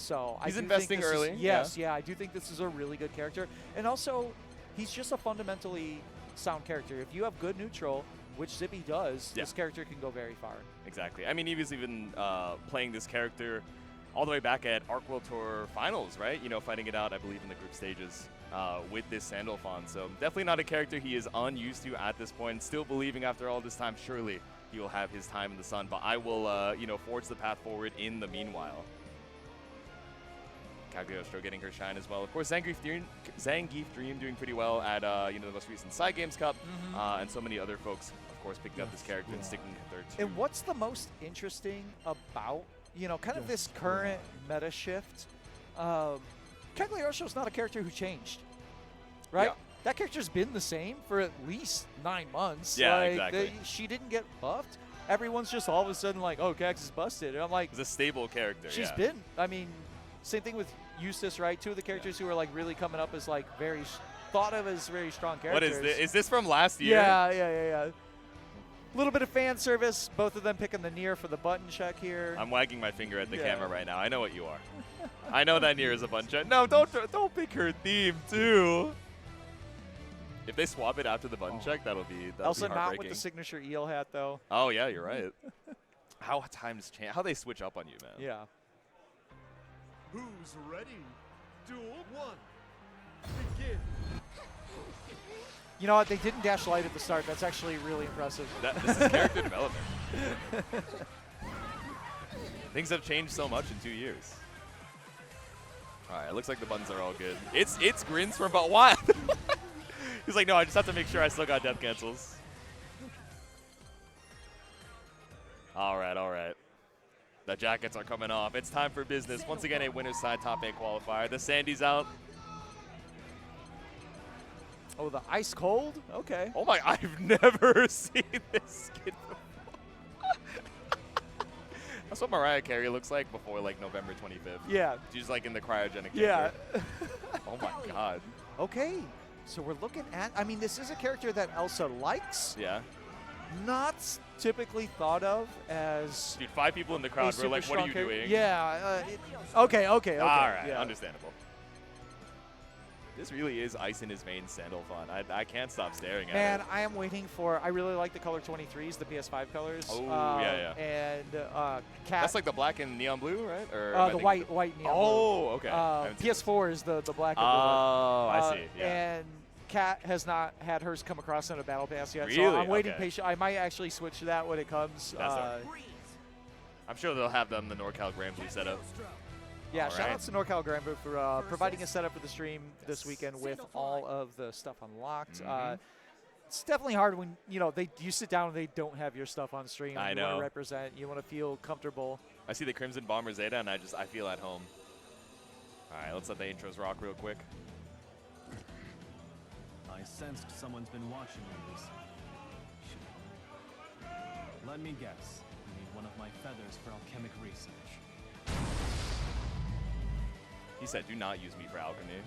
So he's I investing early. Yeah, I do think this is a really good character. And also, he's just a fundamentally sound character. If you have good neutral, which Zippy does, this character can go very far. Exactly. I mean, he was even playing this character all the way back at Arc World Tour Finals, right? You know, fighting it out, I believe, in the group stages with this Sandalphon. So definitely not a character he is unused to at this point. Still believing after all this time, surely he will have his time in the sun. But I will, you know, forge the path forward in the meanwhile. Cagliostro getting her shine as well. Of course, Zangief Dream doing pretty well at, you know, the most recent Side Games Cup. And so many other folks, of course, picking up this character and sticking with her too. And what's the most interesting about, you know, kind of this current meta shift? Cagliostro's not a character who changed, right? Yeah. That character's been the same for at least 9 months. Yeah, like, exactly. She didn't get buffed. Everyone's just all of a sudden like, oh, Cax is busted. And I'm like, He's a stable character. she's been, I mean, same thing with Eustace, right? Two of the characters who are like really coming up as like very thought of as very strong characters. What is this? Is this from last year? Yeah. A little bit of fan service. Both of them picking the Nier for the button check here. I'm wagging my finger at the camera right now. I know what you are. I know that Nier is a button check. No, don't pick her theme too. If they swap it after the button check, that'll be Elsa not with the signature eel hat though. Oh yeah, you're right. How times change. How they switch up on you, man. Yeah. Who's ready? Duel 1. Begin. You know what? They didn't dash light at the start. That's actually really impressive. This is character development. Things have changed so much in 2 years. All right, it looks like the buttons are all good. It's grins from about what? He's like, no, I just have to make sure I still got death cancels. All right. The jackets are coming off. It's time for business. Once again, a winner's side top 8 qualifier. The Sandy's out. Oh, the ice cold? Okay. Oh my, I've never seen this skin before. That's what Mariah Carey looks like before like November 25th. Yeah. She's like in the cryogenic Yeah. Oh my god. Okay. So we're looking at, I mean, this is a character that Elsa likes. Yeah. Not typically thought of as Dude, 5 people in the crowd were like, what are you doing? Yeah. Okay. All right, yeah. understandable. This really is ice in his veins Sandalphon. I can't stop staring at it. And I am waiting for, I really like the color 23s, the PS5 colors. Oh, yeah. And Cat. That's like the black and neon blue, right? Or the white neon blue. Oh, okay. PS4 is the black and blue. Oh, I see. Yeah. And Cat has not had hers come across in a battle pass yet. Really? So I'm waiting Okay. patient. I might actually switch to that when it comes. I'm sure they'll have them the NorCal Granblue setup. Yeah, All shout right. outs to NorCal Granblue for providing a setup for the stream this weekend with all of the stuff unlocked. It's definitely hard when, you know, you sit down and they don't have your stuff on stream. I You know. want to represent. You want to feel comfortable. I see the Crimson Bomber Zeta, and I feel at home. All right, let's let the intros rock real quick. I sensed someone's been watching you recently. Let me guess. You need one of my feathers for alchemic research. He said, do not use me for alchemy.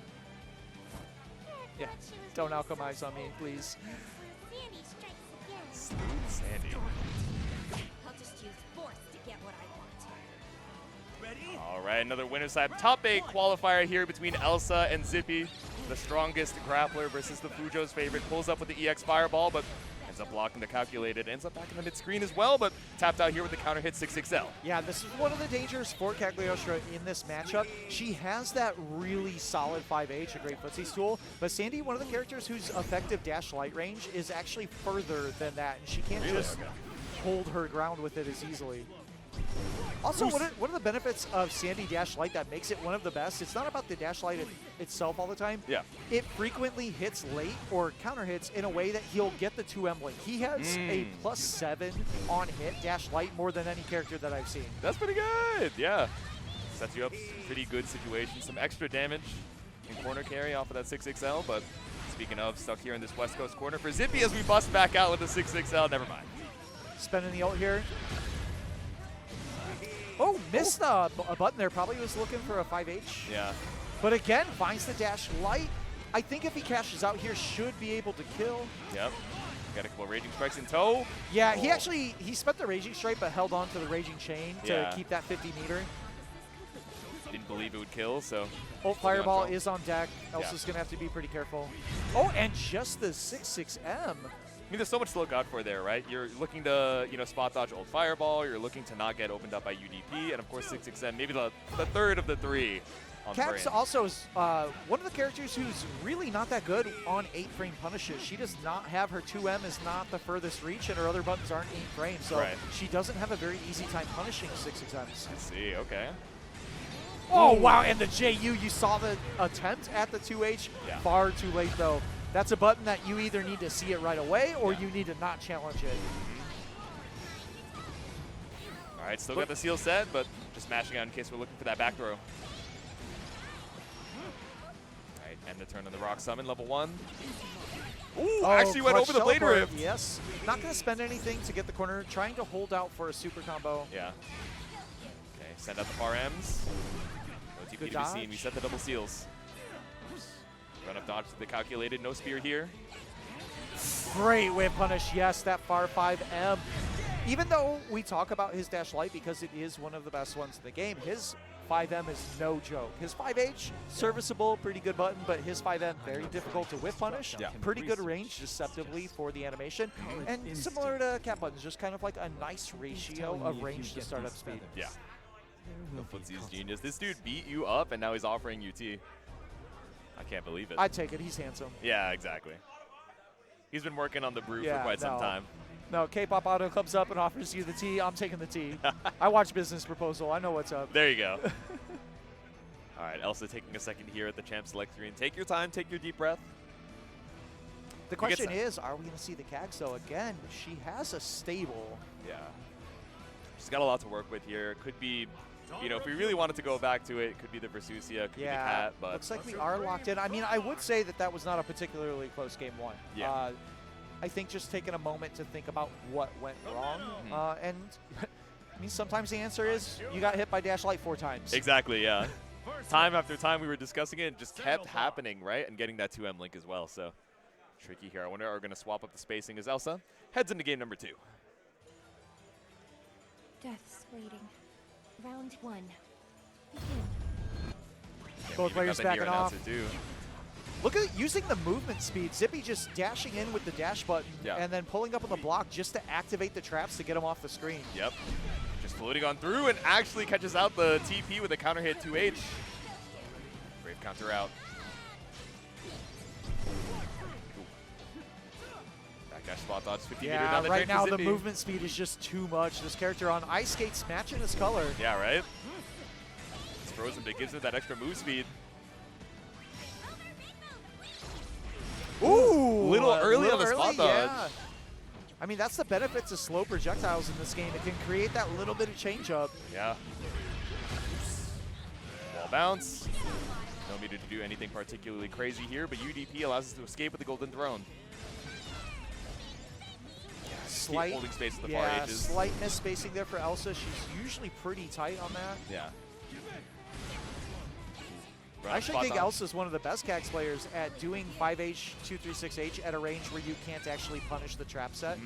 Yeah, don't alchemize on me, please. Smooth Sandy. I'll just use force to get what I want. Ready? All right, another winner's side top 8 qualifier here between Elsa and Zippy. The strongest grappler versus the Fujo's favorite. Pulls up with the EX Fireball, but ends up blocking the calculated. Ends up back in the mid-screen as well, but tapped out here with the counter hit 6XL. Yeah, this is one of the dangers for Cagliostro in this matchup. She has that really solid 5H, a great footsie tool, but Sandy, one of the characters whose effective dash light range is actually further than that, and she can't just hold her ground with it as easily. Also, one of the benefits of Sandy Dash Light that makes it one of the best, it's not about the Dash Light itself all the time. Yeah. It frequently hits late or counter hits in a way that he'll get the 2M link. He has a +7 on hit Dash Light more than any character that I've seen. That's pretty good, yeah. Sets you up pretty good situation. Some extra damage in corner carry off of that 6XL, but speaking of, stuck here in this West Coast corner for Zippy as we bust back out with the 6XL, never mind. Spending the ult here. Oh, missed a button there. Probably was looking for a 5H. Yeah. But again, finds the Dash Light. I think if he cashes out here, should be able to kill. Yep. Got a couple Raging Strikes in tow. Yeah, he spent the Raging Strike but held on to the Raging Chain to keep that 50 meter. didn't believe it would kill, so. Oh, Fireball is on deck. Elsa's Yeah. going to have to be pretty careful. Oh, and just the 6-6M. I mean, there's so much to look out for there, right? You're looking to, spot dodge old Fireball. You're looking to not get opened up by UDP, and of course 6-6M, maybe the third of the three. On Cax brain. also is one of the characters who's really not that good on 8-frame punishes. She does not have her 2M is not the furthest reach, and her other buttons aren't 8 frames, so Right. she doesn't have a very easy time punishing 6-6Ms. I see, okay. Oh, wow, and the JU, you saw the attempt at the 2H. Yeah. Far too late, though. That's a button that you either need to see it right away or Yeah. you need to not challenge it. All right, still got the seal set, but just mashing out in case we're looking for that back throw. All right, end the turn on the rock summon, level 1. Ooh, actually went clutch over the blade teleport, rift. Yes. Not going to spend anything to get the corner, trying to hold out for a super combo. Yeah. Okay, send out the far M's. No TP to be seen. We dodge. set the double seals. Run up dodge to the calculated. No spear here. Great whip punish, yes, that far 5M. Even though we talk about his dash light because it is one of the best ones in the game, his 5M is no joke. His 5H, serviceable, pretty good button, but his 5M, very difficult to whip punish. Yeah. Pretty good range deceptively for the animation. And similar to cat buttons, just kind of like a nice ratio of range to startup speed. Yeah. The footsie's genius. This dude beat you up, and now he's offering UT. I can't believe it. I'd take it, he's handsome. Yeah, exactly. He's been working on the brew Yeah, for quite some no. time. No, K-Pop Auto comes up and offers you the tea. I'm taking the tea. I watch Business Proposal. I know what's up. There you go. All right, Elsa taking a second here at the champ select screen. Take your time, take your deep breath. The Who gets question that? is, are we going to see the Cags, though? Again, she has a stable. Yeah. She's got a lot to work with here. Could be, if we really wanted to go back to it, could be the Versusia, could be the Cat, but looks like we are locked in. I mean, I would say that that was not a particularly close game one. Yeah. I think just taking a moment to think about what went wrong. And, I mean, sometimes the answer is you got hit by Dash Light 4 times. Exactly, yeah. Time after time we were discussing it, and just kept happening, right? And getting that 2M link as well, so tricky here. I wonder are we going to swap up the spacing as Elsa heads into game number 2. Death's waiting. Round 1. Begin. Yeah, Both we even players got the backing near off. announcer too. Look at using the movement speed. Zippy just dashing in with the dash button Yeah. and then pulling up on the block just to activate the traps to get him off the screen. Yep. Just floating on through and actually catches out the TP with a counter hit 2H. Brave counter out. Backdash spot dodge 50 meter Yeah, down the right drain for now the Zippy. movement speed is just too much. This character on ice skates matching his color. Yeah, right? It's frozen, but it gives it that extra move speed. Ooh, Little early on little the spot early, dodge. yeah. I mean, that's the benefit to slow projectiles in this game. It can create that little bit of change up. Yeah. Wall bounce. No need to do anything particularly crazy here, but UDP allows us to escape with the Golden Throne. Slight, holding space at the far edges. slight miss spacing there for Elsa. She's usually pretty tight on that. Yeah. I actually think Elsa's one of the best Cax players at doing 5H, 236H at a range where you can't actually punish the trap set.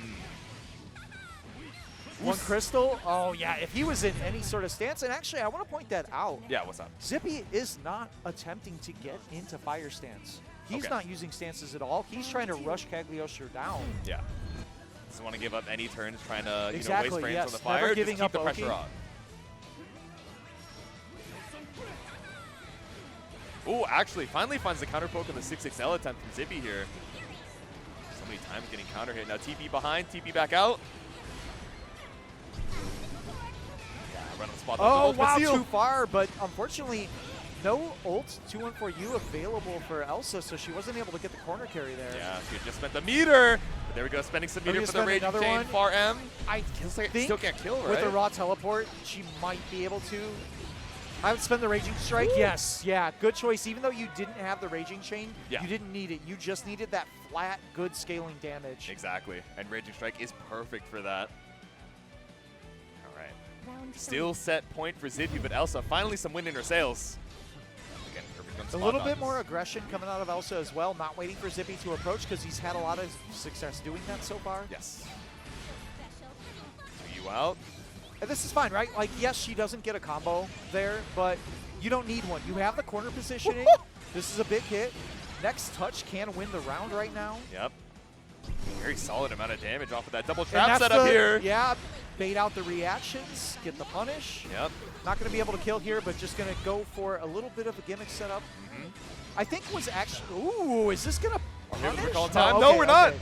One crystal, oh yeah, if he was in any sort of stance, and actually I want to point that out. Yeah, what's up? Zippy is not attempting to get into fire stance. He's Okay. not using stances at all. He's trying to rush Cagliostro down. Yeah. Doesn't want to give up any turns, trying to Exactly, waste frames yes. on the Never fire. giving Just keep up the pressure Oki. on. Ooh, actually, finally finds the counter poke on the 6XL attempt from Zippy here. So many times getting counter hit. Now TP behind, TP back out. Yeah, run on the spot. Oh, Ultimate wow, seal. too far, but unfortunately, no ult 214U available for Elsa, so she wasn't able to get the corner carry there. Yeah, she had just spent the meter. But there we go, spending some meter you for the spend Raging another Chain. one? Far M. I think Still can't kill, right? with the raw teleport, she might be able to. I would spend the Raging Strike. Ooh. Yes, yeah, good choice. Even though you didn't have the Raging Chain, Yeah. you didn't need it. You just needed that flat, good scaling damage. Exactly. And Raging Strike is perfect for that. All right. Round 3. Still set point for Zippy, but Elsa finally some wind in her sails. Again, perfect on A spot little bit dodges. more aggression coming out of Elsa as well, not waiting for Zippy to approach because he's had a lot of success doing that so far. Yes. 2U out. And this is fine, right? Like, yes, she doesn't get a combo there, but you don't need one. You have the corner positioning. This is a big hit. Next touch can win the round right now. Yep. Very solid amount of damage off of that double And trap that's setup here. Yeah, bait out the reactions, get the punish. Yep. Not going to be able to kill here, but just going to go for a little bit of a gimmick setup. I think was actually, ooh, is this going to Are we able to punish? call time? Oh, No, okay, we're not. okay.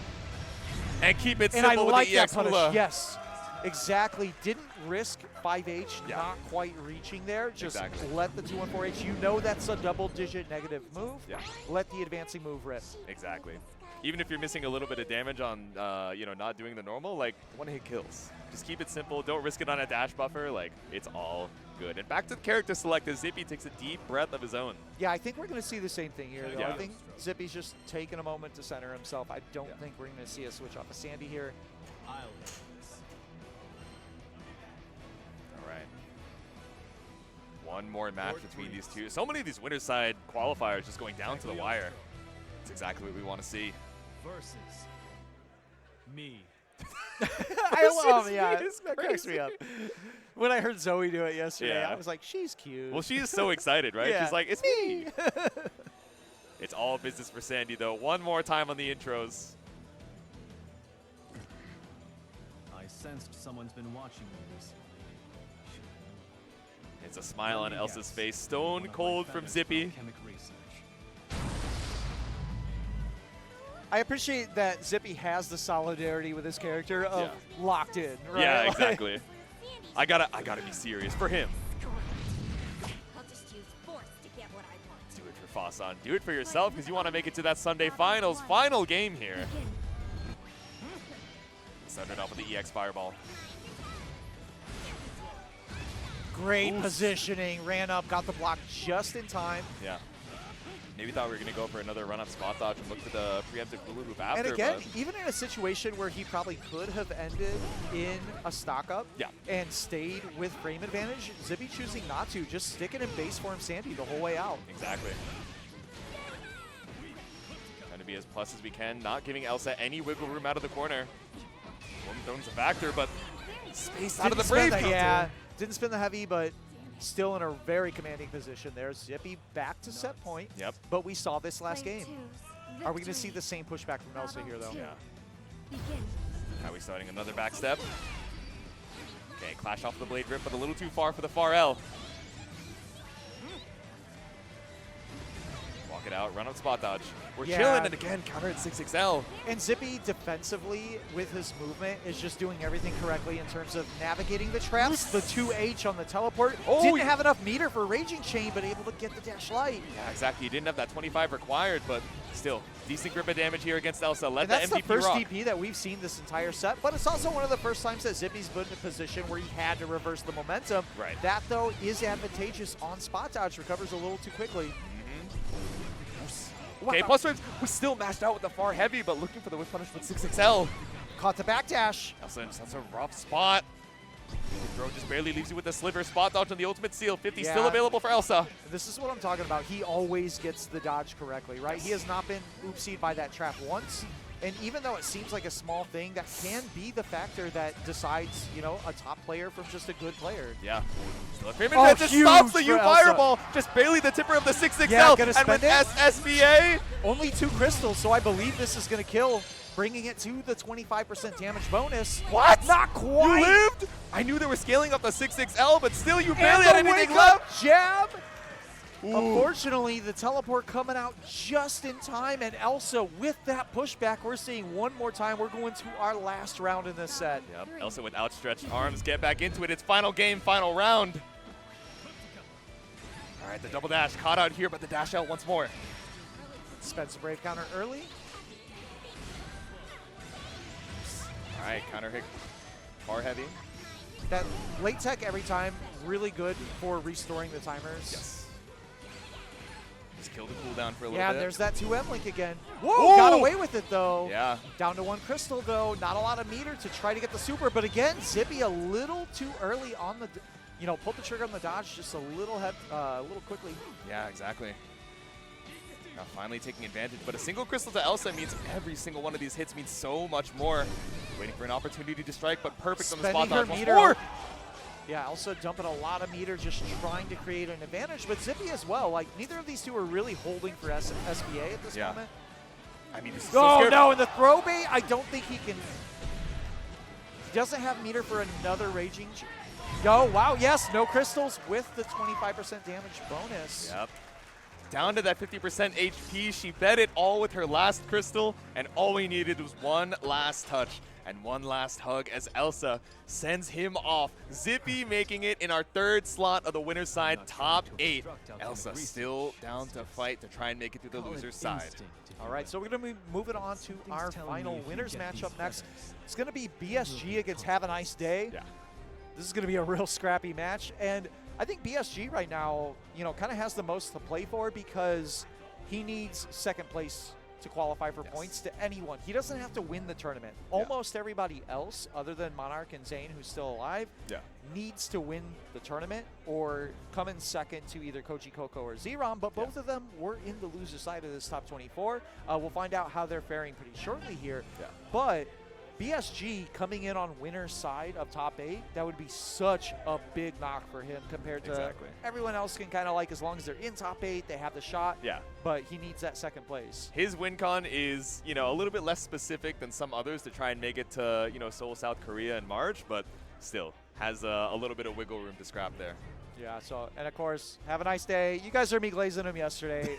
And keep it And I simple with like the that EX punish, hula. yes. Exactly, didn't risk 5H, Yeah. not quite reaching there. Just Exactly. let the 214H, you know that's a double-digit negative move. Yeah. Let the advancing move rip. Exactly. Even if you're missing a little bit of damage on, you know, not doing the normal, like, one-hit kills. Just keep it simple. Don't risk it on a dash buffer. Like, it's all good. And back to the character select as Zippy takes a deep breath of his own. Yeah, I think we're going to see the same thing here, though. Yeah. I think Zippy's just taking a moment to center himself. I don't think we're going to see a switch off of Sandy here. I'll handle this. All right. One more match between these two. So many of these winner's side qualifiers just going down to the wire. That's exactly what we want to see. Versus me. I love it, yeah. is That cracks me crazy. up. When I heard Zoe do it yesterday, Yeah. I was like, she's cute. Well, she is so excited, right? Yeah. She's like, it's me. It's all business for Sandy, though. One more time on the intros. I sensed someone's been watching me recently. It's a smile on Yes. Elsa's face. One Stone of my cold from feathers Zippy. alchemic research. I appreciate that Zippy has the solidarity with his character of locked in, right? Yeah, Like, exactly. I gotta be serious for him. I'll just use force to get what I want. Do it for Faustin. Do it for yourself because you want to make it to that Sunday finals. Final game here. Begin. Started off with the EX Fireball. Great Oof. positioning, ran up, got the block just in time. Yeah. Maybe thought we were going to go for another run-up spot dodge and look for the preemptive blue hoop after. And again, but even in a situation where he probably could have ended in a stock up Yeah. and stayed with frame advantage, Zippy choosing not to, just sticking in base form Sandy the whole way out. Exactly. Trying to be as plus as we can, not giving Elsa any wiggle room out of the corner. One throne's a factor, but space out of the Didn't spend Brave counter. Yeah, didn't spin the heavy, but still in a very commanding position there. Zippy back to set point. Yep. But we saw this last Play game. twos. Are we going to see Victory. the same pushback from Elsa here, though? Yeah. Begin. Now we're starting another back step. Okay, clash off the blade rip, but a little too far for the far L. Walk it out, run up spot dodge. We're Yeah. chilling, and again, counter at 6XL. And Zippy defensively with his movement is just doing everything correctly in terms of navigating the traps. The 2H on the teleport. Oh, Didn't yeah. have enough meter for Raging Chain, but able to get the dash light. Yeah, exactly. You didn't have that 25 required, but still, decent grip of damage here against Elsa. Let And the that's the MVP first rock. DP that we've seen this entire set, but it's also one of the first times that Zippy's been in a position where he had to reverse the momentum. Right. That, though, is advantageous on spot dodge. Recovers a little too quickly. Okay, Wow. plus waves was still mashed out with the far heavy, but looking for the whip punish with 6XL. Caught the backdash. Elsa just has a rough spot. The throw just barely leaves you with the sliver. Spot dodge on the ultimate seal. 50 still Yeah. available for Elsa. This is what I'm talking about. He always gets the dodge correctly, right? He has not been oopsied by that trap once. And even though it seems like a small thing, that can be the factor that decides, you know, a top player from just a good player. Yeah. Still a frame Oh, advantage. huge Stops the for U Elsa. fireball. Just barely the tipper of the 6XL. Yeah, gonna and with spend it. SSBA. Only 2 crystals, so I believe this is going to kill, bringing it to the 25% damage bonus. What? Not quite. You lived? I knew they were scaling up the 6XL, but still you And barely had the anything wake-up left. jab. Ooh. Unfortunately, the teleport coming out just in time, and Elsa with that pushback, we're seeing one more time. We're going to our last round in this set. Yep. Elsa with outstretched arms. Get back into it. It's final game, final round. All right, the double dash caught out here, but the dash out once more. Spencer Brave counter early. All right, counter hit far heavy. That late tech every time, really good for restoring the timers. Yes. Just kill the cooldown for a little Yeah, bit. there's that 2M link again. Whoa, got Ooh. away with it though. Yeah. Down to 1 crystal though, not a lot of meter to try to get the super, but again, Zippy a little too early on the, you know, pulled the trigger on the dodge just a little quickly. Yeah, exactly. Now finally taking advantage, but a single crystal to Elsa means every single one of these hits means so much more. Waiting for an opportunity to strike, but perfect on the spot Spending her dodge. meter. Before Yeah, Elsa dumping a lot of meter, just trying to create an advantage, but Zippy as well. Like, neither of these two are really holding for SBA at this moment. I mean, this is so Oh, scary. no, and the throw bait, I don't think he can. He doesn't have meter for another Raging. Oh, wow, yes, no crystals with the 25% damage bonus. Yep. Down to that 50% HP. She bet it all with her last crystal, and all we needed was one last touch and one last hug as Elsa sends him off. Zippy making it in our third slot of the winner's side, top 8. Elsa still down to fight to try and make it through the loser's side. All right, so we're going to be moving on to our final winners matchup next. It's going to be BSG against Have a Nice Day. Yeah. This is going to be a real scrappy match, and I think BSG right now, you know, kind of has the most to play for because he needs second place to qualify for points to anyone. He doesn't have to win the tournament. Almost everybody else, other than Monarch and Zane, who's still alive, needs to win the tournament or come in second to either Koji, Coco, or Zeron, but both of them were in the loser side of this top 24. We'll find out how they're faring pretty shortly here. But BSG coming in on winner's side of top 8, that would be such a big knock for him compared to everyone else can kind of like, as long as they're in top 8, they have the shot. But he needs that second place. His win con is, you know, a little bit less specific than some others to try and make it to, you know, Seoul, South Korea in March, but still has a little bit of wiggle room to scrap there. Yeah, so, and of course, Have a Nice Day. You guys heard me glazing him yesterday.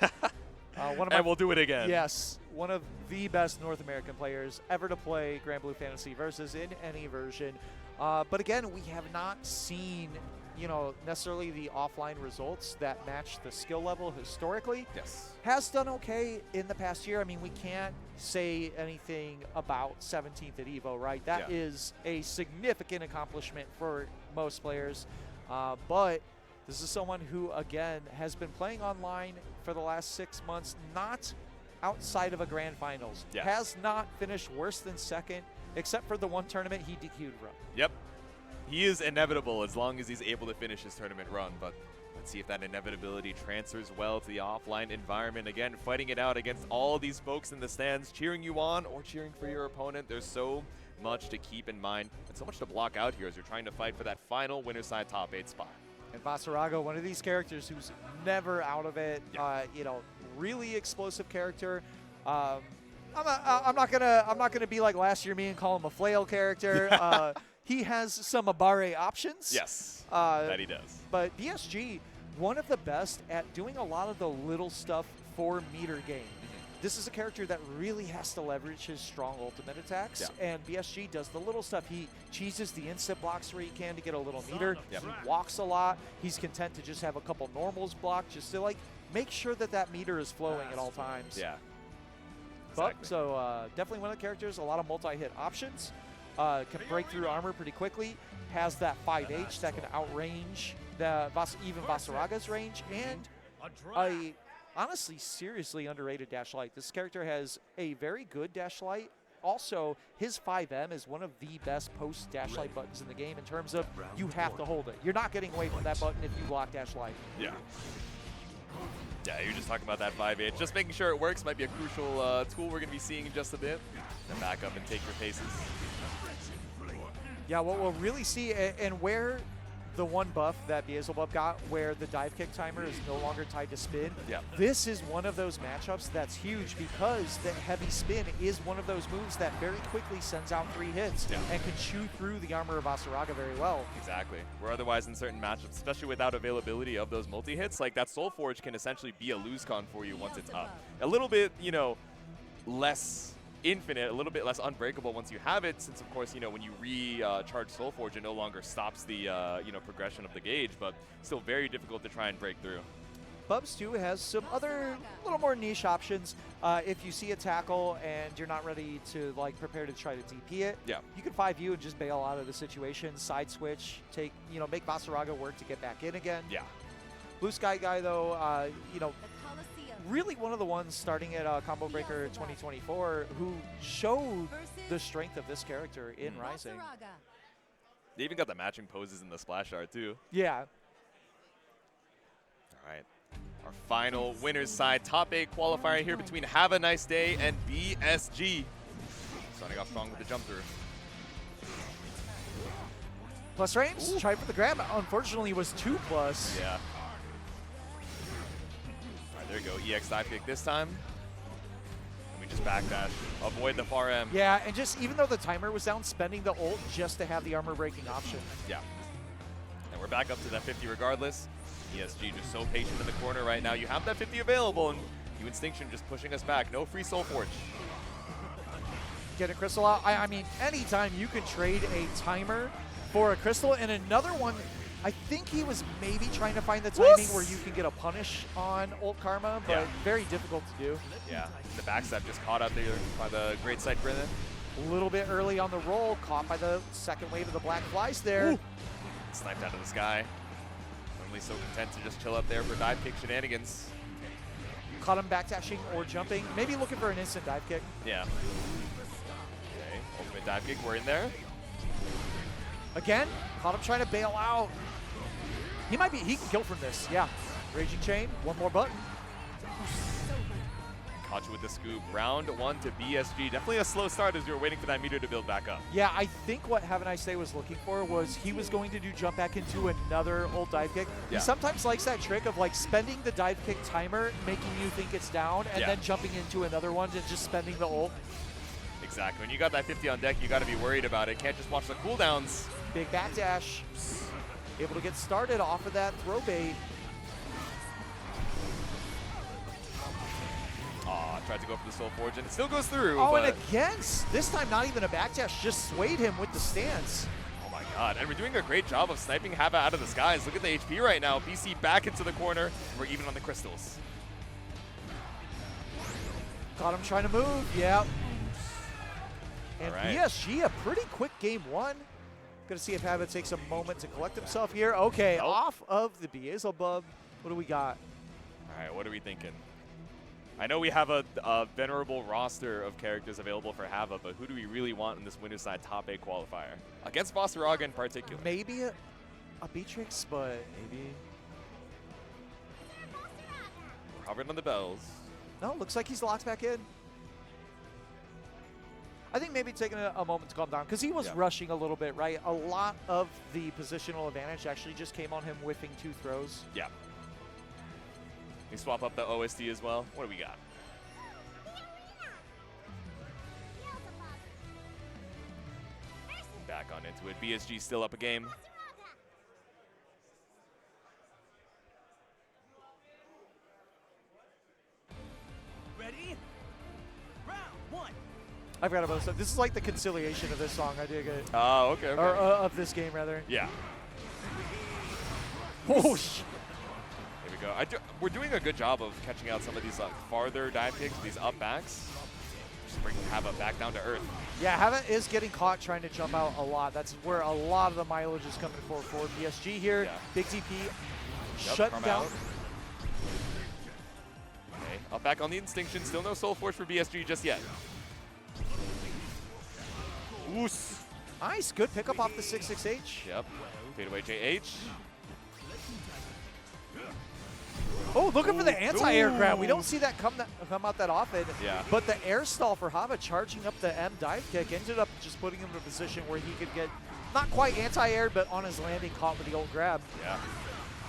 And we'll do it again. Yes, one of the best North American players ever to play Granblue Fantasy Versus in any version. But again, we have not seen, you know, necessarily the offline results that match the skill level historically. Has done okay in the past year. I mean, we can't say anything about 17th at EVO, right? That is a significant accomplishment for most players. But this is someone who, again, has been playing online for the last 6 months, not outside of a grand finals. Has not finished worse than second, except for the one tournament he DQ'd from. Yep. He is inevitable as long as he's able to finish his tournament run, but let's see if that inevitability transfers well to the offline environment. Again, fighting it out against all these folks in the stands, cheering you on or cheering for your opponent. There's so much to keep in mind and so much to block out here as you're trying to fight for that final winner's side top 8 spot. And Vaseraga, one of these characters who's never out of it. You know, really explosive character. I'm not gonna be like last year me and call him a flail character. He has some Abare options. That he does. But BSG, one of the best at doing a lot of the little stuff for meter gain. This is a character that really has to leverage his strong ultimate attacks, and BSG does the little stuff. He cheeses the instant blocks where he can to get a little meter. He walks a lot. He's content to just have a couple normals blocked just to like make sure that that meter is flowing at all times. But so definitely one of the characters, a lot of multi-hit options. Can break through armor pretty quickly. Has that 5H that can outrange the even Vaseraga's range, and a honestly seriously underrated dash light. This character has a very good dash light. Also, his 5M is one of the best post dash light buttons in the game in terms of you have to hold it. You're not getting away from that button if you block dash light. Yeah, you're just talking about that 5-8. Just making sure it works might be a crucial tool we're going to be seeing in just a bit. Then back up and take your paces. Yeah, what we'll really see, and where the one buff that Beelzebub got, where the dive kick timer is no longer tied to spin, this is one of those matchups that's huge because the heavy spin is one of those moves that very quickly sends out 3 hits and can chew through the armor of Vaseraga very well. Exactly. Where otherwise in certain matchups, especially without availability of those multi-hits, like that Soul Forge can essentially be a lose con for you once it's up. A little bit, you know, less infinite, a little bit less unbreakable once you have it, since of course, you know, when you recharge Soul Forge, it no longer stops the you know, progression of the gauge, but still very difficult to try and break through. Bubs too has some other little more niche options. If you see a tackle and you're not ready to like prepare to try to DP it, you can 5U and just bail out of the situation, side switch, take, you know, make Vaseraga work to get back in again. Blue Sky Guy though, you know, really one of the ones starting at Combo Breaker 2024 who showed the strength of this character in Rising. They even got the matching poses in the splash art too. Yeah. All right. Our final winner's side top 8 qualifier here between Have a Nice Day and BSG. Starting off strong with the jump through. Plus frames, Ooh. tried for the grab. Unfortunately, it was 2+. Yeah. All right, there you go. EX dive kick this time. And we just backdash. Avoid the far M. Yeah, and just even though the timer was down, spending the ult just to have the armor breaking option. Yeah. And we're back up to that 50 regardless. ESG just so patient in the corner right now. You have that 50 available, and you Instinction just pushing us back. No free Soul Forge. Get a crystal out. I mean, anytime you can trade a timer for a crystal, and another one, I think he was maybe trying to find the timing where you can get a punish on ult Karma, but Yeah. very difficult to do. Yeah. The backstab just caught out there by the Great Sight Brennan. A little bit early on the roll, caught by the second wave of the black flies there. Ooh. Sniped out of the sky. Normally so content to just chill up there for dive kick shenanigans. Caught him backdashing or jumping, maybe looking for an instant dive kick. Yeah. Okay, ultimate dive kick, we're in there. Again, caught him trying to bail out. He can kill from this, yeah. Raging Chain, one more button. Caught you with the scoop. Round 1 to BSG. Definitely a slow start as you were waiting for that meter to build back up. Yeah, I think what Have a Nice Day was looking for was he was going to do jump back into another ult dive kick. Yeah. He sometimes likes that trick of like spending the dive kick timer, making you think it's down, and Yeah. then jumping into another one and just spending the ult. Exactly. When you got that 50 on deck, you got to be worried about it. Can't just watch the cooldowns. Big backdash. Able to get started off of that throw bait. Aw, tried to go for the Soul Forge, and it still goes through. Oh, but and against, this time not even a backdash, just swayed him with the stance. oh my god. And we're doing a great job of sniping Hava out of the skies. Look at the HP right now. BC back into the corner. We're even on the crystals. Got him trying to move, yeah. And All right. BSG, a pretty quick game one. Gonna see if Habit takes a moment to collect himself here. Okay, Nope. off of the Beelzebub. What do we got? All right, what are we thinking? I know we have a venerable roster of characters available for Hava, but who do we really want in this winner's side top 8 qualifier? Against Vaseraga in particular. Maybe a Beatrix, but Maybe. We're hovering on the bells. no, looks like he's locked back in. I think maybe taking a moment to calm down because he was Yeah. rushing a little bit, right? A lot of the positional advantage actually just came on him whiffing 2 throws. Yeah. We swap up the OSD as well. What do we got? Back on into it. BSG still up a game. Ready? Round 1. I forgot about this. This is like the conciliation of this song. I dig it. Oh, okay, okay. Or of this game, rather. Yeah. Oh, sh Here we go. We're doing a good job of catching out some of these farther dive kicks, these up backs. Just bring Hava back down to earth. Yeah, Haven't is getting caught trying to jump out a lot. That's where a lot of the mileage is coming for BSG here. Yeah. Big TP Yep, shut from down. out. Okay, up back on the Instinction. Still no Soul Force for BSG just yet. Oos. Nice, good pickup off the 6-6H. Yep. Fade away JH. Oh, looking for the Ooh. anti-air grab. We Ooh. don't see that come out that often. Yeah. But the air stall for Hava charging up the M dive kick ended up just putting him in a position where he could get not quite anti-air, but on his landing caught with the old grab. Yeah.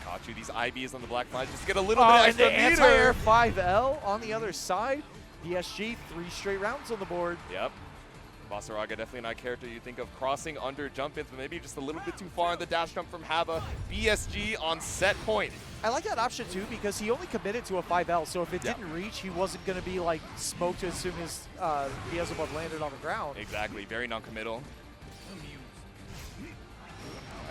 Caught you these IBs on the black flies just to get a little Oh, bit and extra the meter. anti-air 5L on the other side. BSG, 3 straight rounds on the board. Yep. Vaseraga definitely not a character you think of crossing under jump-ins, but maybe just a little bit too far on the dash jump from Hava. BSG on set point. I like that option too because he only committed to a 5L, so if it Yeah. didn't reach, he wasn't going to be like smoked as soon as Beelzebub landed on the ground. Exactly, very non-committal. All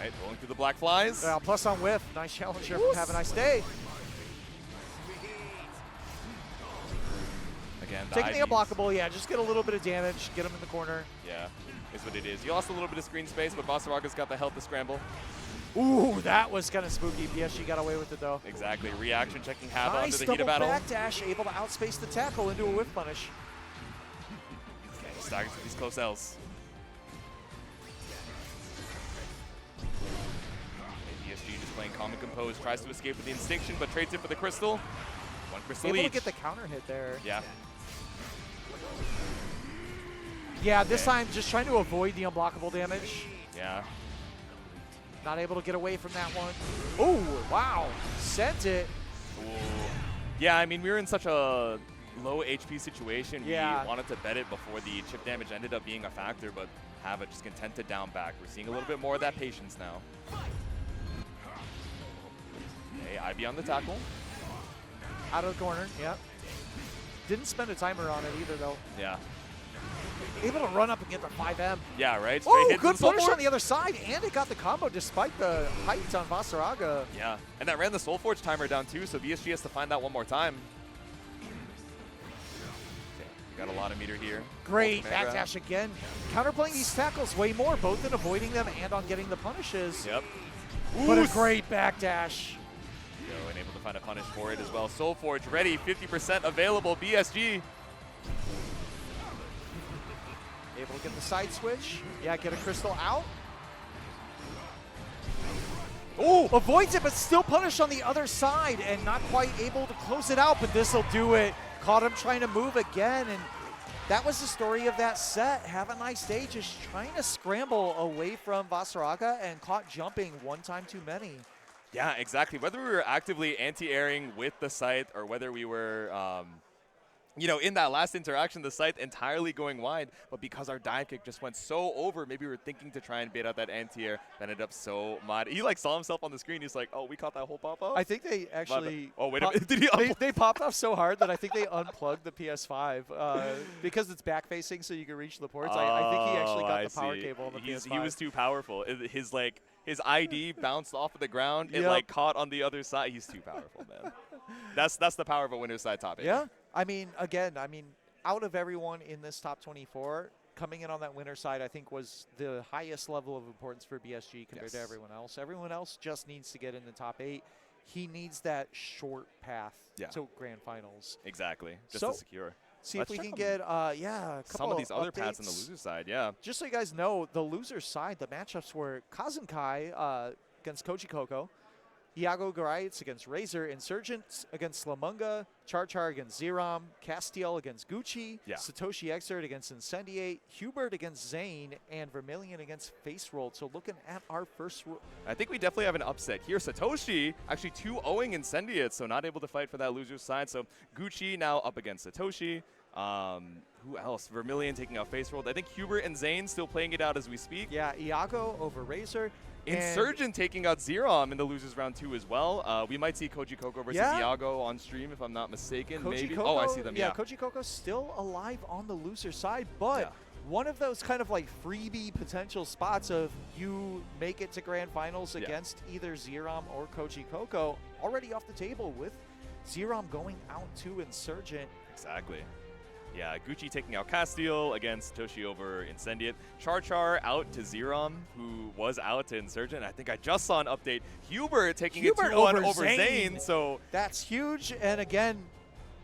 right, rolling through the black flies. Plus on whiff, nice challenge here from Have a Nice Day. Again, the Taking the IBs. unblockable, yeah, just get a little bit of damage, get him in the corner. Yeah, is what it is. You lost a little bit of screen space, but Vasaraga's got the health to scramble. Ooh, that was kind of spooky. PSG got away with it though. Exactly, reaction checking Hava Nice under the heat of double battle. backdash, able to outspace the tackle into a whiff punish. Okay, staggers with these close L's. PSG just playing calm and composed, tries to escape with the Instinction, but trades it for the Crystal. One Crystal Able each. to get the counter hit there. Yeah. Yeah, this Okay. time just trying to avoid the unblockable damage. Yeah. Not able to get away from that one. Oh, wow. Sent it. Ooh. Yeah, I mean, we were in such a low HP situation. Yeah. We wanted to bet it before the chip damage ended up being a factor, but Hava just content to down back. We're seeing a little bit more of that patience now. Okay, IB on the tackle. Out of the corner, yep. Didn't spend a timer on it either, though. Yeah. Able to run up and get the 5M. Yeah, right? Straight Oh, hits good and so punish forth. on the other side, and it got the combo despite the height on Vaseraga. Yeah, and that ran the Soulforge timer down too, so BSG has to find that one more time. Okay, we got a lot of meter here. Great Ultimate grab. backdash again. Counterplaying these tackles way more, both in avoiding them and on getting the punishes. Yep. But a Ooh, great backdash. Yo, and able to find a punish for it as well. Soulforge ready, 50% available. BSG. Able to get the side switch. Yeah, get a crystal out. Oh, Avoids it, but still punished on the other side and not quite able to close it out, but this'll do it. Caught him trying to move again, and that was the story of that set. Have a nice day, just trying to scramble away from Vaseraga and caught jumping one time too many. yeah, exactly. Whether we were actively anti-airing with the scythe or whether we were, you know, in that last interaction, the scythe entirely going wide, but because our dive kick just went so over, maybe we were thinking to try and bait out that anti-air, that ended up so mod. He like saw himself on the screen. He's like, oh, we caught that whole pop-up? I think they actually Oh, wait a minute. Did he they popped off so hard that I think they unplugged the PS5 because it's back-facing so you can reach the ports. I think he actually got the power cable on the PS5. He was too powerful. His ID bounced off of the ground. It Yep. like caught on the other side. He's too powerful, man. That's the power of a winner's side top eight. Yeah, I mean, again, out of everyone in this top 24, coming in on that winner side, I think was the highest level of importance for BSG compared to Yes. everyone else. Everyone else just needs to get in the top 8. He needs that short path Yeah. to grand finals. Exactly. Just So, to secure. See Let's if we check can on get, a couple some of these other paths on the updates. loser side, yeah. Just so you guys know, the loser side, the matchups were Kazunkai against Koji Coco, Iago Garaites against Razor, Insurgents against Lamunga, Char against Zerom, Castiel against Gucci, Yeah. Satoshi Exert against Incendiate, Hubert against Zane, and Vermillion against Face Roll. So looking at our first... I think we definitely have an upset here. Satoshi actually 2-0ing Incendiate, so not able to fight for that loser side. So Gucci now up against Satoshi. Who else? Vermillion taking out Face Roll. I think Hubert and Zane still playing it out as we speak. Yeah, Iago over Razor. and- Insurgent taking out Zerom in the losers round 2 as well. We might see Koji Coco versus Yeah. Iago on stream if I'm not mistaken. Koji Maybe. Coco, Oh, I see them. Yeah. Koji Coco's still alive on the loser side, but Yeah. one of those kind of like freebie potential spots of you make it to grand finals Yeah. against either Zerom or Koji Coco already off the table with Zerom going out to Insurgent. Exactly. Yeah, Gucci taking out Castiel against Satoshi over Incendiate. Char out to Zerom, who was out to Insurgent. I think I just saw an update. Hubert taking Hubert it 2-1 over over Zane. Zane. So That's huge, and again,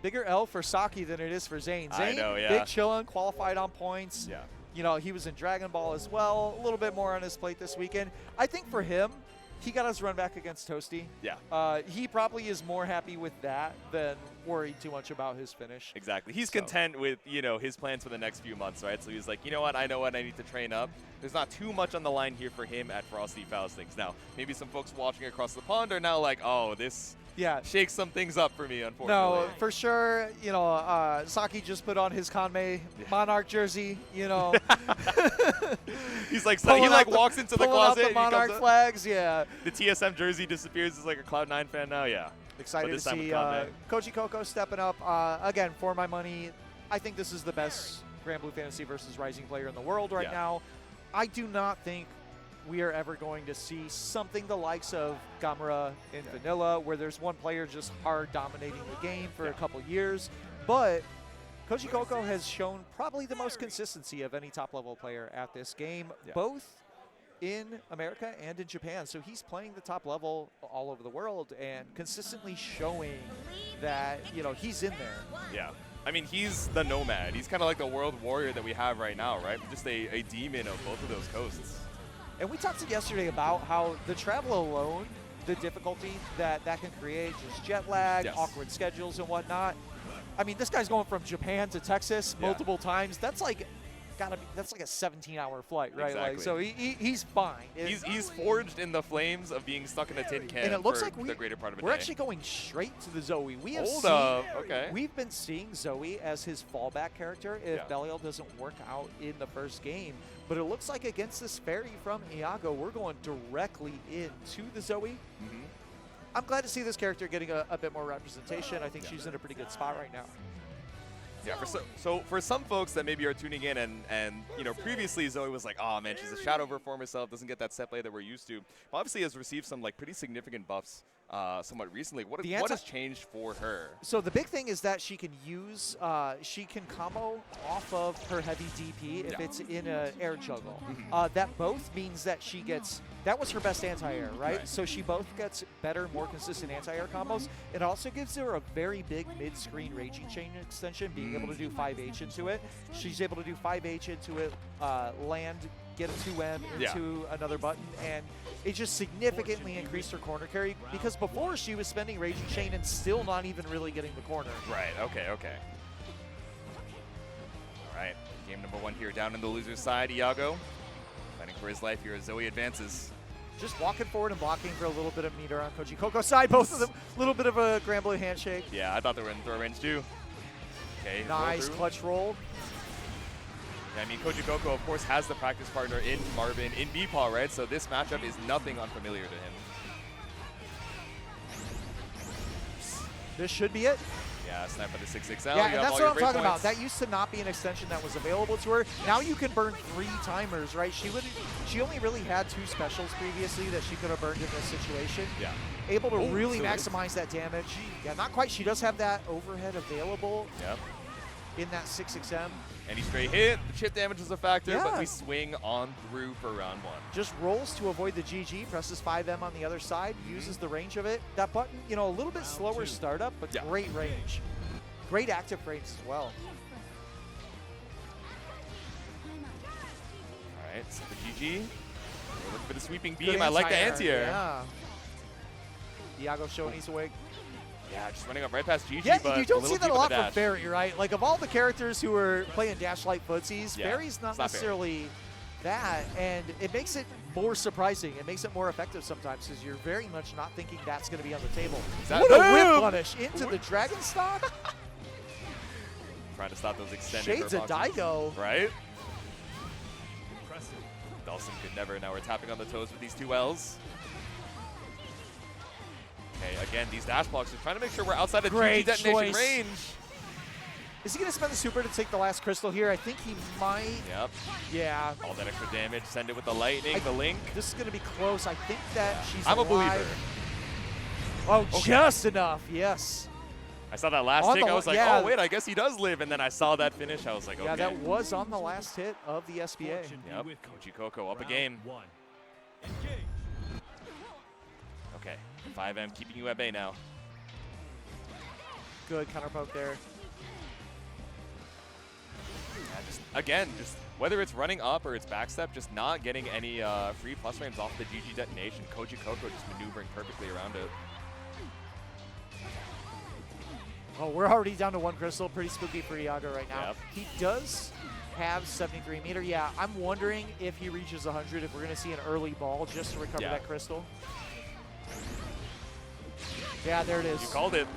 bigger L for Saki than it is for Zane. I Zane, know, yeah. big chillin', qualified on points. yeah, You know, he was in Dragon Ball as well. A little bit more on his plate this weekend. I think for him, he got his run back against Toasty. yeah, He probably is more happy with that than worried too much about his finish. exactly. He's So- content with, you know, his plans for the next few months, right? So he's like, you know what, I know what I need to train up. There's not too much on the line here for him at Frosty Faustings. Now, maybe some folks watching across the pond are now like, oh, this Yeah. shakes some things up for me, unfortunately. No, for sure, you know, Saki just put on his Conmay Monarch jersey, you know. He's like, Pulling he like out the- walks into the pulling out closet. the and he comes Monarch up- flags, yeah. The TSM jersey disappears. He's like a Cloud9 fan now, yeah. Excited to this time with see Conmay. Koji Coco stepping up. Again, for my money, I think this is the best Granblue Fantasy versus Rising player in the world right Yeah. now. I do not think we are ever going to see something the likes of Gamera in Vanilla, where there's one player just hard dominating the game for a couple years. But Koji Coco has shown probably the most consistency of any top-level player at this game, Yeah. both in America and in Japan. So he's playing the top level all over the world and consistently showing that, you know, he's in there. Yeah. I mean, he's the nomad. He's kind of like the world warrior that we have right now, right? Just a demon of both of those coasts. And we talked yesterday about how the travel alone, the difficulty that can create, just jet lag, Yes. awkward schedules and whatnot. I mean, this guy's going from Japan to Texas Yeah. multiple times. That's like gotta be, that's like a 17-hour flight, right? Exactly. Like, so he's fine. He's forged in the flames of being stuck in a tin can and it looks for like the greater part of a we're day. actually going straight to the Zoe. We have Hold seen, up, okay. We've been seeing Zoe as his fallback character if Yeah. Belial doesn't work out in the first game. But it looks like against this fairy from Iago, we're going directly into the Zoe. Mhm. I'm glad to see this character getting a bit more representation. I think she's in a pretty good spot right now. Yeah, so for some folks that maybe are tuning in and you know, previously Zoe was like, oh man, she's a shadow of her former self, doesn't get that set play that we're used to. But obviously has received some like pretty significant buffs somewhat recently. What has changed for her? So the big thing is that she can use, she can combo off of her heavy DP if it's in an air juggle. That both means that she gets, that was her best anti-air, right? So she both gets better, more consistent anti-air combos. It also gives her a very big mid-screen raging chain extension, being able to do 5H into it. She's able to do 5H into it, land, get a 2M into another button, and it just significantly increased her corner carry, because before she was spending Raging Chain and still not even really getting the corner. Right, okay. All right, game number 1 here down in the loser's side. Iago fighting for his life here as Zoe advances. Just walking forward and blocking for a little bit of meter on Koji Coco's side. Both of them, a little bit of a Granblue handshake. Yeah, I thought they were in throw range too. Okay, Nice roll clutch roll. Yeah, I mean, Koji Coco, of course, has the practice partner in Marvin, in Bepaw, right? So this matchup is nothing unfamiliar to him. This should be it. Yeah, snipe by the 6XL. Yeah, You and have that's all what your I'm talking about. breakpoints. That used to not be an extension that was available to her. Now you can burn 3 timers, right? She only really had 2 specials previously that she could have burned in this situation. Yeah. Able to Oh, really still is. maximize that damage. Yeah, not quite. She does have that overhead available Yep. in that 6XM. Any straight hit, the chip damage is a factor, but Yeah. we swing on through for round 1. Just rolls to avoid the GG, presses 5M on the other side, uses the range of it. That button, you know, a little bit slower startup, but Yeah. great range. Great active frames as well. All right, so the GG. We're looking for the sweeping Good beam. I like the anti-air, anti-air. Yeah. Iago showing he's awake. Yeah, just running up right past GG, Yeah, but you don't a see little that a deep on lot the from dash. Fairy, right? Like, of all the characters who are playing Dash Light footsies, Yeah, Fairy's not it's not fair. necessarily that, and it makes it more surprising. It makes it more effective sometimes, because you're very much not thinking that's going to be on the table. that- What a Boom! whip punish into the Dragon Stock. Trying to stop those extended Shades of Verfoxes. Daigo. Right? Impressive. Dawson could never. Now we're tapping on the toes with these 2 Ls. Okay, again, these dash blocks are trying to make sure we're outside of Great GG detonation choice. range. Is he going to spend the super to take the last crystal here? I think he might. Yep. Yeah. All that extra damage. Send it with the lightning, the link. This is going to be close. I think that she's I'm a alive. believer. Oh, just enough. Yes. I saw that last On tick. the I was like, yeah. oh, wait, I guess he does live. And then I saw that finish. I was like, okay. Yeah, that was on the last hit of the SBA. Fortune be Yep. with you. Koji Coco up a Round game. 1. Engage. Okay. 5M keeping you at bay now. Good counter poke there. Yeah, just whether it's running up or it's backstep, just not getting any free plus frames off the GG detonation. Koji Coco just maneuvering perfectly around it. Oh, we're already down to 1 crystal. Pretty spooky for Iago right now. Yep. He does have 73 meter. Yeah, I'm wondering if he reaches 100, if we're going to see an early ball just to recover Yeah. that crystal. Yeah, there it is. You called it.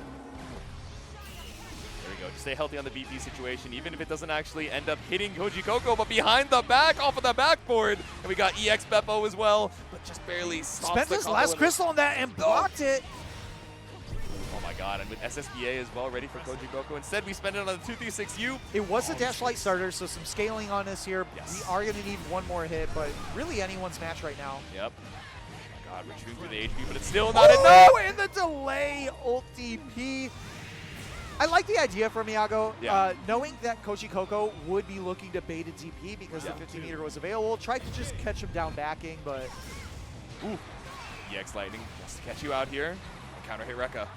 There we go. Just stay healthy on the BP situation, even if it doesn't actually end up hitting Koji Coco, but behind the back, off of the backboard. And we got EX Bepaw as well, but just barely stops Spent the his combo last with it. crystal on that and blocked it. Oh my god, and with SSBA as well ready for Koji Coco. Instead, we spend it on the 236U. It was a Dash Light starter, so some scaling on this here. Yes. We are going to need 1 more hit, but really anyone's match right now. Yep. Oh my god, we're shooting through the HP, but it's still not enough. Oh, and the delay ult DP. I like the idea from Iago, Yeah. knowing that Koji Coco would be looking to bait a DP because the 50 meter was available. Tried to just catch him down backing, but Ooh. EX Lightning just to catch you out here. And counter hit Rekka.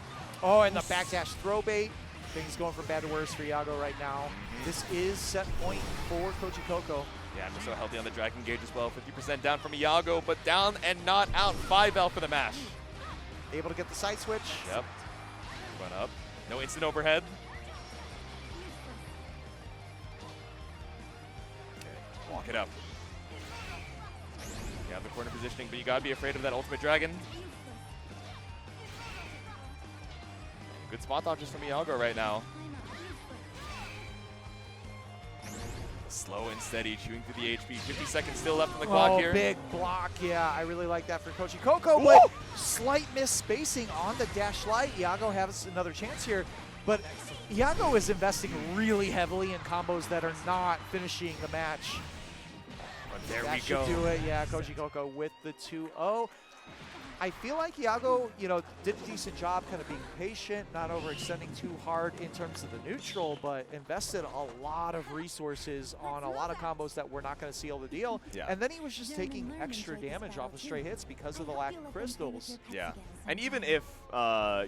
oh, and the backdash throw bait. Things going from bad to worse for Iago right now. This is set point for Koji Coco. Yeah, just so healthy on the Dragon Gauge as well. 50% down from Iago, but down and not out. 5L for the mash. Able to get the side switch. Yep. Run up. No instant overhead. Okay. Walk it up. You have the corner positioning, but you gotta be afraid of that ultimate dragon. Good spot dodges from Iago right now. Slow and steady, chewing through the HP. 50 seconds still left on the clock here. Big block. Yeah, I really like that for Koji Coco, but slight miss spacing on the dash light. Iago has another chance here, but Iago is investing really heavily in combos that are not finishing the match. But there That we should go. do it. Yeah, Koji Coco with the 2-0. I feel like Iago, you know, did a decent job kind of being patient, not overextending too hard in terms of the neutral, but invested a lot of resources on a lot of combos that we're not going to seal the deal. Yeah. And then he was just taking extra damage off of stray hits because of the lack of crystals. Yeah, and even if,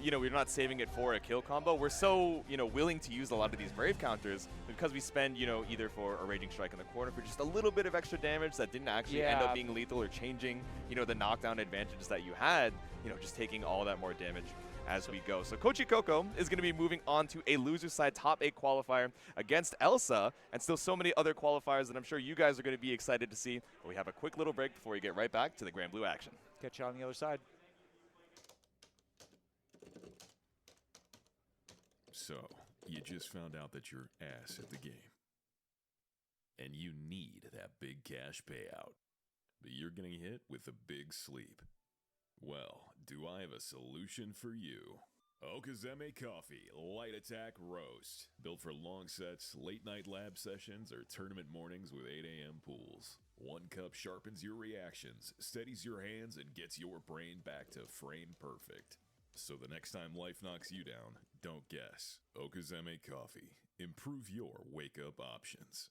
you know, we're not saving it for a kill combo, we're so, you know, willing to use a lot of these Brave counters because we spend, you know, either for a Raging Strike in the corner for just a little bit of extra damage that didn't actually end up being lethal or changing, you know, the knockdown advantages that you had, you know, just taking all that more damage as we go. So Koji Coco is going to be moving on to a loser side top 8 qualifier against Elsa, and still so many other qualifiers that I'm sure you guys are going to be excited to see. But we have a quick little break before we get right back to the Granblue action. Catch you on the other side. So, you just found out that you're ass at the game. And you need that big cash payout. But you're getting hit with a big sleep. Well, do I have a solution for you? Okazeme Coffee Light Attack Roast. Built for long sets, late night lab sessions, or tournament mornings with 8 a.m. pools. 1 cup sharpens your reactions, steadies your hands, and gets your brain back to frame perfect. So the next time life knocks you down, don't guess. Okazeme Coffee. Improve your wake-up options.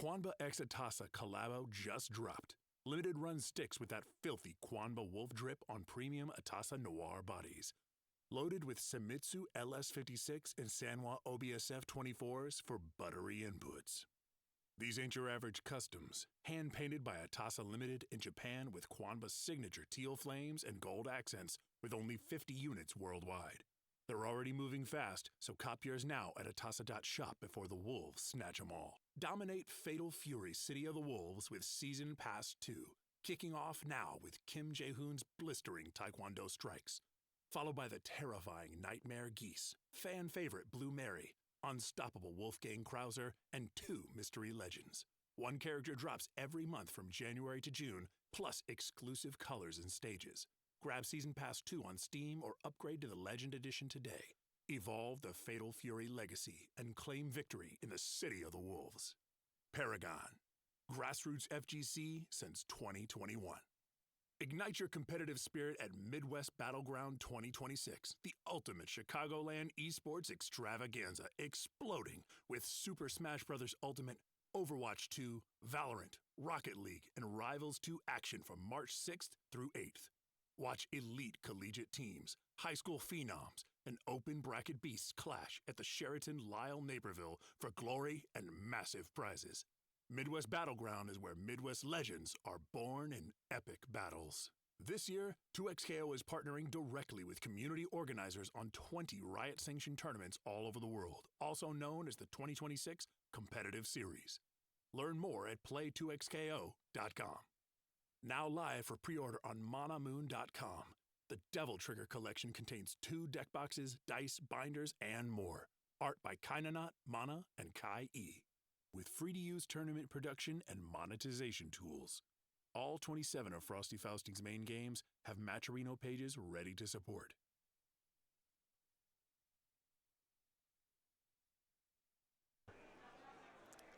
Quanba X Atasa Collabo just dropped. Limited run sticks with that filthy Quanba Wolf drip on premium Atasa Noir bodies. Loaded with Semitsu LS56 and Sanwa OBSF 24s for buttery inputs. These ain't your average customs, hand-painted by Atasa Limited in Japan with Quanba's signature teal flames and gold accents with only 50 units worldwide. They're already moving fast, so cop yours now at Atasa.shop before the wolves snatch them all. Dominate Fatal Fury City of the Wolves with Season Pass 2, kicking off now with Kim Jae-hoon's blistering Taekwondo strikes, followed by the terrifying Nightmare Geese, fan favorite Blue Mary, unstoppable Wolfgang Krauser, and 2 mystery legends. 1 character drops every month from January to June, plus exclusive colors and stages. Grab Season Pass 2 on Steam or upgrade to the Legend Edition today. Evolve the Fatal Fury legacy and claim victory in the City of the Wolves. Paragon. Grassroots FGC since 2021. Ignite your competitive spirit at Midwest Battleground 2026, the ultimate Chicagoland esports extravaganza, exploding with Super Smash Bros. Ultimate, Overwatch 2, Valorant, Rocket League, and Rivals 2 action from March 6th through 8th. Watch elite collegiate teams, high school phenoms, and open bracket beasts clash at the Sheraton Lyle Naperville for glory and massive prizes. Midwest Battleground is where Midwest legends are born in epic battles. This year, 2XKO is partnering directly with community organizers on 20 Riot-sanctioned tournaments all over the world, also known as the 2026 Competitive Series. Learn more at play2xko.com. Now live for pre-order on manamoon.com. The Devil Trigger collection contains 2 deck boxes, dice, binders, and more. Art by Kainanat, Mana, and Kai E. with free-to-use tournament production and monetization tools. All 27 of Frosty Faustings' main games have Matcherino pages ready to support.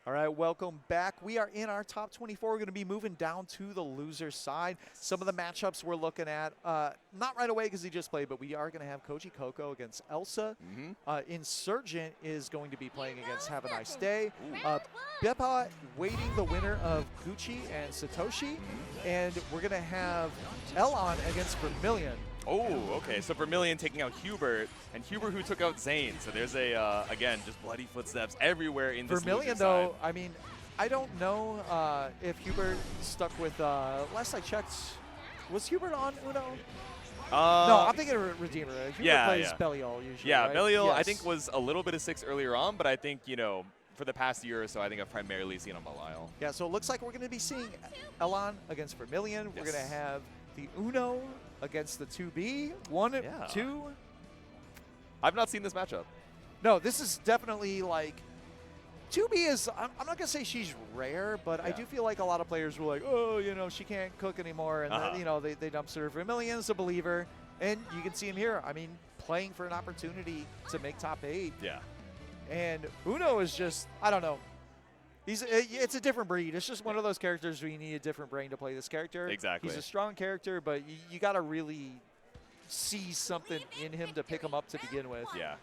All right, welcome back. We are in our top 24. We're going to be moving down to the loser side. Some of the matchups we're looking at, not right away because he just played, but we are going to have Koji Coco against Elsa. Insurgent is going to be playing against Have a Nice Day. Bepaw waiting the winner of Gucci and Satoshi. And we're going to have Llon against Vermillion. Oh, okay. So Vermillion taking out Hubert, and Hubert who took out Zane. So there's a, again, just bloody footsteps everywhere in this Vermillion, though, I mean, I don't know if Hubert stuck with, last I checked, was Hubert on Uno? No, I'm thinking of Redeemer. Hubert plays Belial usually, Yeah, right? Belial, I think, was a little bit of 6 earlier on, but I think, you know, for the past year or so, I think I've primarily seen on Belial. Yeah, so it looks like we're going to be seeing Llon against Vermillion. We're going to have the Uno against the 2B. 1, 2. I've not seen this matchup. No, this is definitely like 2B is, I'm not going to say she's rare, but I do feel like a lot of players were like, oh, you know, she can't cook anymore. And, then, you know, they dumpster her. Vermillion's a believer. And you can see him here. I mean, playing for an opportunity to make top 8. Yeah. And Uno is just, I don't know. It's a different breed. It's just one of those characters where you need a different brain to play this character. Exactly. He's a strong character, but you got to really see something in him to pick him up to begin with. Yeah.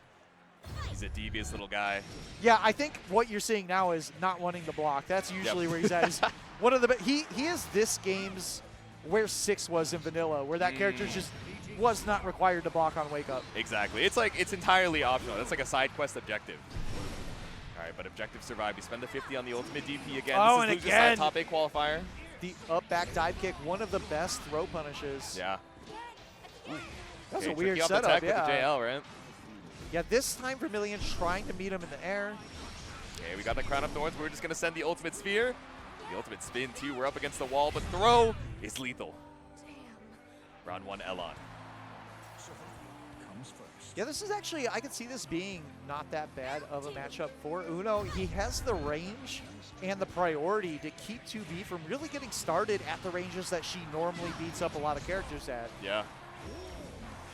He's a devious little guy. Yeah, I think what you're seeing now is not wanting to block. That's usually where he's at. He's one of the he is this game's where 6 was in vanilla, where that character just was not required to block on Wake Up. Exactly. It's like it's entirely optional. That's like a side quest objective. All right, but objective survive. You spend the 50 on the ultimate DP again. Oh, this is and loser's again. side top 8 qualifier. The up back dive kick, one of the best throw punishes. Yeah. That was Okay, a weird tricky off the setup, tech yeah. with the JL, right? Yeah, this time Vermillion trying to meet him in the air. Okay, we got the Crown of Thorns. We're just going to send the ultimate sphere. The ultimate spin, too. We're up against the wall, but throw is lethal. Round 1, Llon. Yeah, this is actually, I could see this being not that bad of a matchup for Uno. He has the range and the priority to keep 2B from really getting started at the ranges that she normally beats up a lot of characters at. Yeah.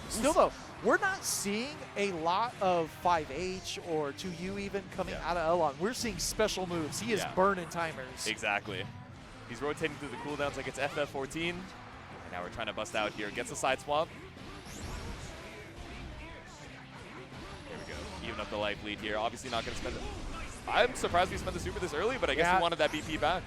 Still, though, we're not seeing a lot of 5H or 2U even coming out of Llon. We're seeing special moves. He is burning timers. Exactly. He's rotating through the cooldowns like it's FF14. And now we're trying to bust out here. Gets a side swap. There we go. Even up the life lead here. Obviously not going to spend it. I'm surprised we spent the super this early, but I guess we wanted that BP back.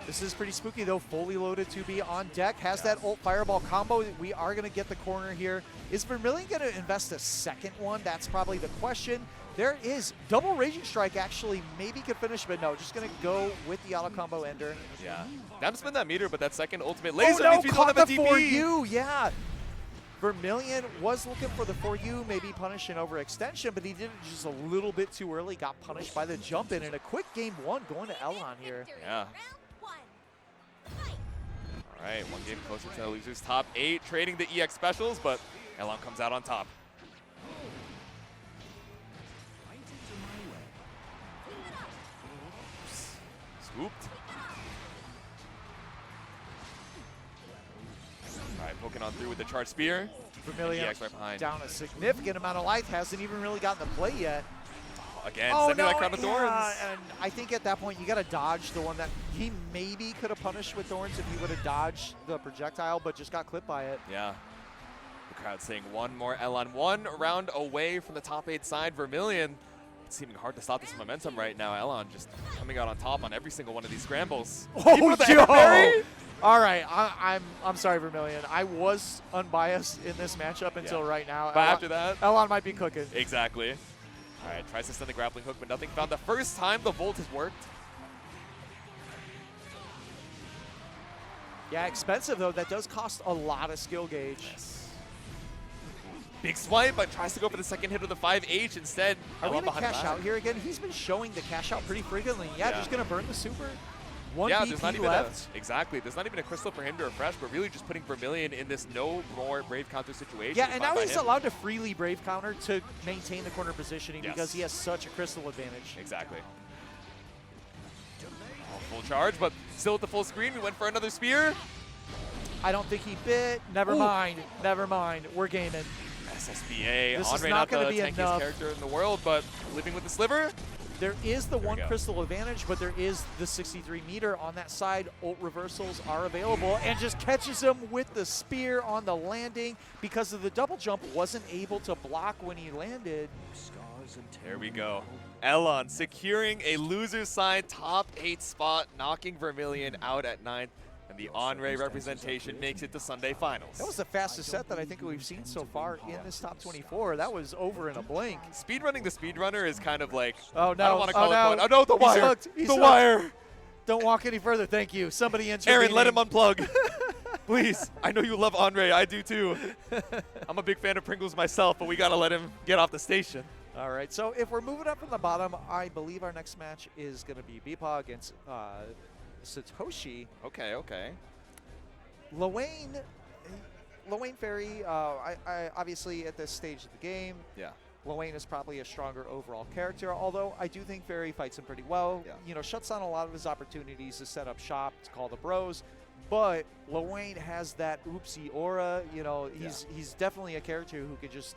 This is pretty spooky, though. Fully loaded 2B on deck. Has that ult fireball combo. We are going to get the corner here. Is Vermillion going to invest a second one? That's probably the question. There is double Raging Strike, actually. Maybe could finish, but no. Just going to go with the auto combo ender. Yeah. Not to spend that meter, but that second ultimate laser no, means we don't have a caught the DP. 4U, yeah. Vermillion was looking for the 4U, maybe punish an overextension, but he did it just a little bit too early. Got punished by the jump in, and a quick game 1 going to Llon here. Yeah. All right, 1 game closer to the losers. Top 8 trading the EX specials, but Llon comes out on top. Swooped. All right, poking on through with the charge spear. Vermillion EX right behind. down a significant amount of life. Hasn't even really gotten the play yet. Again, Oh, sending no, that Crown of Thorns. and I think at that point you got to dodge the one that he maybe could have punished with Thorns if he would have dodged the projectile, but just got clipped by it. Yeah. The crowd saying one more Llon. 1 round away from the top 8 side. Vermillion, it's seeming hard to stop this momentum right now. Llon just coming out on top on every single one of these scrambles. Oh, the air parry? All right, I'm sorry, Vermillion. I was unbiased in this matchup until right now. But after that, Llon might be cooking. Exactly. All right, tries to send the grappling hook, but nothing found. The first time the Volt has worked. Yeah, expensive, though. That does cost a lot of skill gauge. Yes. Big swipe, but tries to go for the second hit of the 5H instead. Are we going to behind cash the back. out here again? He's been showing the cash out pretty frequently. Yeah, just going to burn the super. 1 yeah, BP there's not even left. exactly. There's not even a crystal for him to refresh, but really just putting Vermillion in this no more Brave counter situation. Yeah, and now he's allowed to freely Brave counter to maintain the corner positioning Yes. because he has such a crystal advantage. Exactly. full charge, but still with the full screen. We went for another spear. I don't think he bit. Never mind. Never mind. We're gaming. SSBA. This is Andre, not the gonna be tankiest enough. character in the world, but living with the sliver. There is the There we one go. crystal advantage, but there is the 63 meter on that side. Ult reversals are available, and just catches him with the spear on the landing because of the double jump. Wasn't able to block when he landed. There we go. Llon securing a loser's side top 8 spot, knocking Vermillion out at 9th. And the Andre representation makes it to Sunday finals. That was the fastest set that I think we've seen so far in this top 24. That was over in a blink. Speedrunning the speedrunner is kind of like, Oh no! I don't want to call no. it point. Oh no, the He's wire! hooked. He's the hooked. wire! Don't walk any further. Thank you. Somebody intervene. Aaron, let him unplug. Please. I know you love Andre. I do too. I'm a big fan of Pringles myself, but we got to let him get off the station. All right. So if we're moving up from the bottom, I believe our next match is going to be Bepaw against Satoshi. Okay, okay. Llon Fairy, I obviously at this stage of the game, Yeah. Llon is probably a stronger overall character, although I do think Fairy fights him pretty well. Yeah. You know, shuts down a lot of his opportunities to set up shop, to call the bros, but Llon has that oopsie aura. You know, he's definitely a character who could just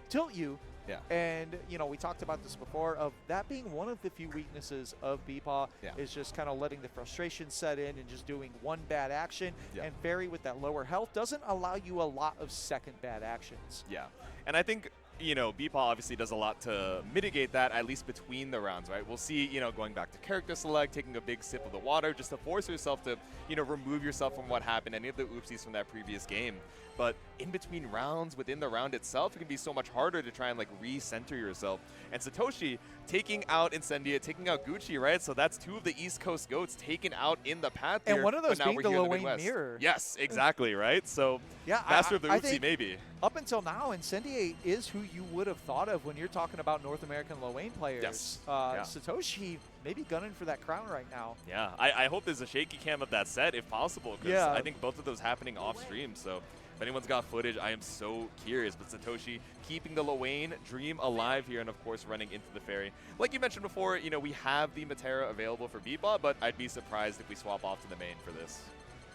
tilt you. Yeah. And, you know, we talked about this before, of that being one of the few weaknesses of Bepaw, Yeah. is just kind of letting the frustration set in and just doing one bad action. Yeah. And Fairy, with that lower health, doesn't allow you a lot of second bad actions. Yeah. And I think, you know, Bepaw obviously does a lot to mitigate that, at least between the rounds, right? We'll see, you know, going back to character select, taking a big sip of the water, just to force yourself to, you know, remove yourself from what happened, any of the oopsies from that previous game. But in between rounds, within the round itself, it can be so much harder to try and, like, re-center yourself. And Satoshi taking out Incendia, taking out Gucci, right? So that's 2 of the East Coast GOATs taken out in the path And here, one of those but now being we're the here in Llon Midwest. mirror. Yes, exactly, right? So Yeah, master of the I oopsie, think maybe. up until now, Incendiate is who you would have thought of when you're talking about North American Llon players. Yes. Yeah. Satoshi maybe gunning for that crown right now. Yeah, I hope there's a shaky cam of that set if possible, because Yeah. I think both of those happening off stream. So if anyone's got footage, I am so curious. But Satoshi keeping the Llon dream alive here, and of course running into the Fairy. Like you mentioned before, you know, we have the Matera available for Bepaw, but I'd be surprised if we swap off to the main for this,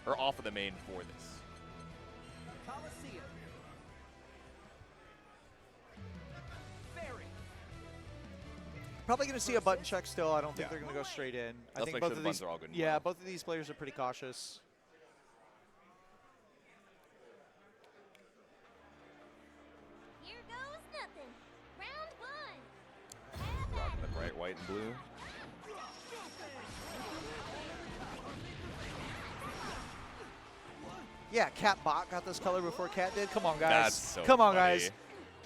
or off of the main for this. Probably going to see a button check still. I don't think Yeah. they're going to go straight in. I Let's think make both sure the of buttons these are all good and Yeah, well. both of these players are pretty cautious. Here goes nothing. Round 1. Have at Rocking the it. bright white and blue. Yeah, Cat Bot got this color before Cat did. Come on, guys. That's so Come on, funny. guys.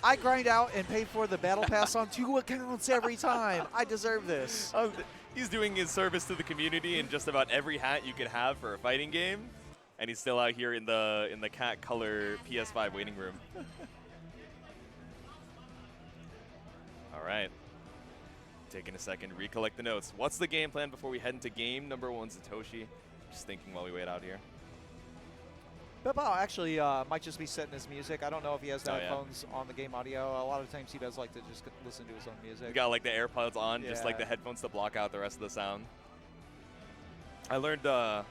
I grind out and pay for the battle pass on 2 accounts every time. I deserve this. Oh, he's doing his service to the community in just about every hat you could have for a fighting game, and he's still out here in the cat color PS5 waiting room. All right, taking a second, recollect the notes. What's the game plan before we head into game number 1, Satoshi? Just thinking while we wait out here. Bepaw actually might just be setting his music. I don't know if he has the Oh, yeah. headphones on the game audio. A lot of times he does like to just listen to his own music. We got like the AirPods on, just like Yeah. the headphones to block out the rest of the sound. I learned a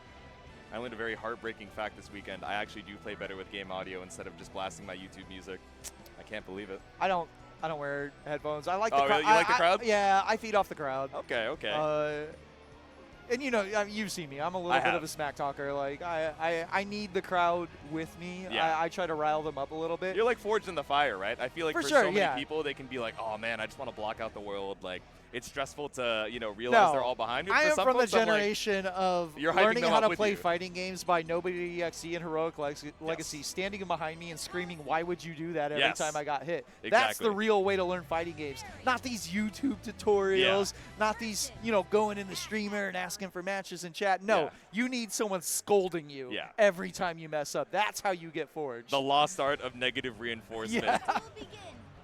very heartbreaking fact this weekend. I actually do play better with game audio instead of just blasting my YouTube music. I can't believe it. I don't wear headphones. I like Oh, the crowd. really? You like the crowd? Yeah, I feed off the crowd. Okay, okay. And you know, you've seen me. I'm a little I bit have. of a smack talker. Like I need the crowd with me. Yeah. I try to rile them up a little bit. You're like forged in the fire, right? I feel like For for sure, so many yeah. people, they can be like, "Oh man, I just want to block out the world." Like it's stressful to, you know, realize they're all behind you. I For am some from the folks, I'm like, generation of You're hyping learning them how up to with play you. fighting games by Nobody EXE and Heroic Legacy, standing behind me and screaming, "Why would you do that?" every Yes. time I got hit. That's Exactly. the real way to learn fighting games. Not these YouTube tutorials. Not these, you know, going in the streamer and asking for matches in chat. No, Yeah. you need someone scolding you Yeah. every time you mess up. That's how you get forged. the lost art of negative reinforcement. Yeah. Will begin.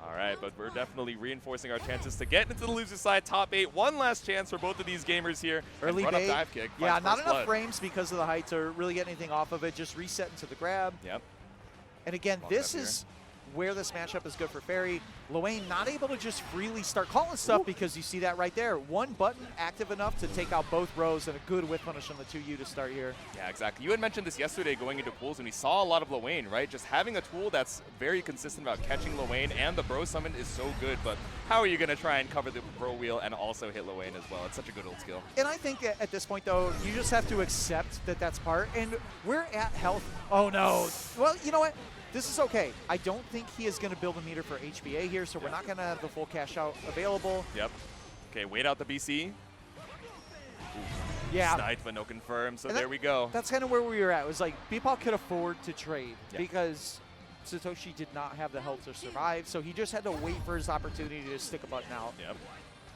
All right, but we're definitely reinforcing our chances to get into the loser side top 8. One last chance for both of these gamers here. And Early run up bait. dive kick. Yeah, finds not first enough blood. frames because of the height to really get anything off of it. Just reset into the grab. Yep. And again, Long this step is where this matchup is good for Fairy. Llon not able to just freely start calling stuff because you see that right there. One button active enough to take out both rows and a good whiff punish on the 2U to start here. Yeah, exactly. You had mentioned this yesterday going into pools, and we saw a lot of Llon, right? Just having a tool that's very consistent about catching Llon, and the Bro Summon is so good, but how are you going to try and cover the Bro Wheel and also hit Llon as well? It's such a good old skill. And I think at this point, though, you just have to accept that that's part. And we're at health. Oh, no. Well, you know what? This is okay. I don't think he is going to build a meter for HBA here, so we're not going to have the full cash out available. Yep. Okay, wait out the BC. Ooh. Yeah. Sniped, but no confirm, so there we go. That's kind of where we were at. It was like, Bepaw could afford to trade because Satoshi did not have the health to survive, so he just had to wait for his opportunity to stick a button out. Yep.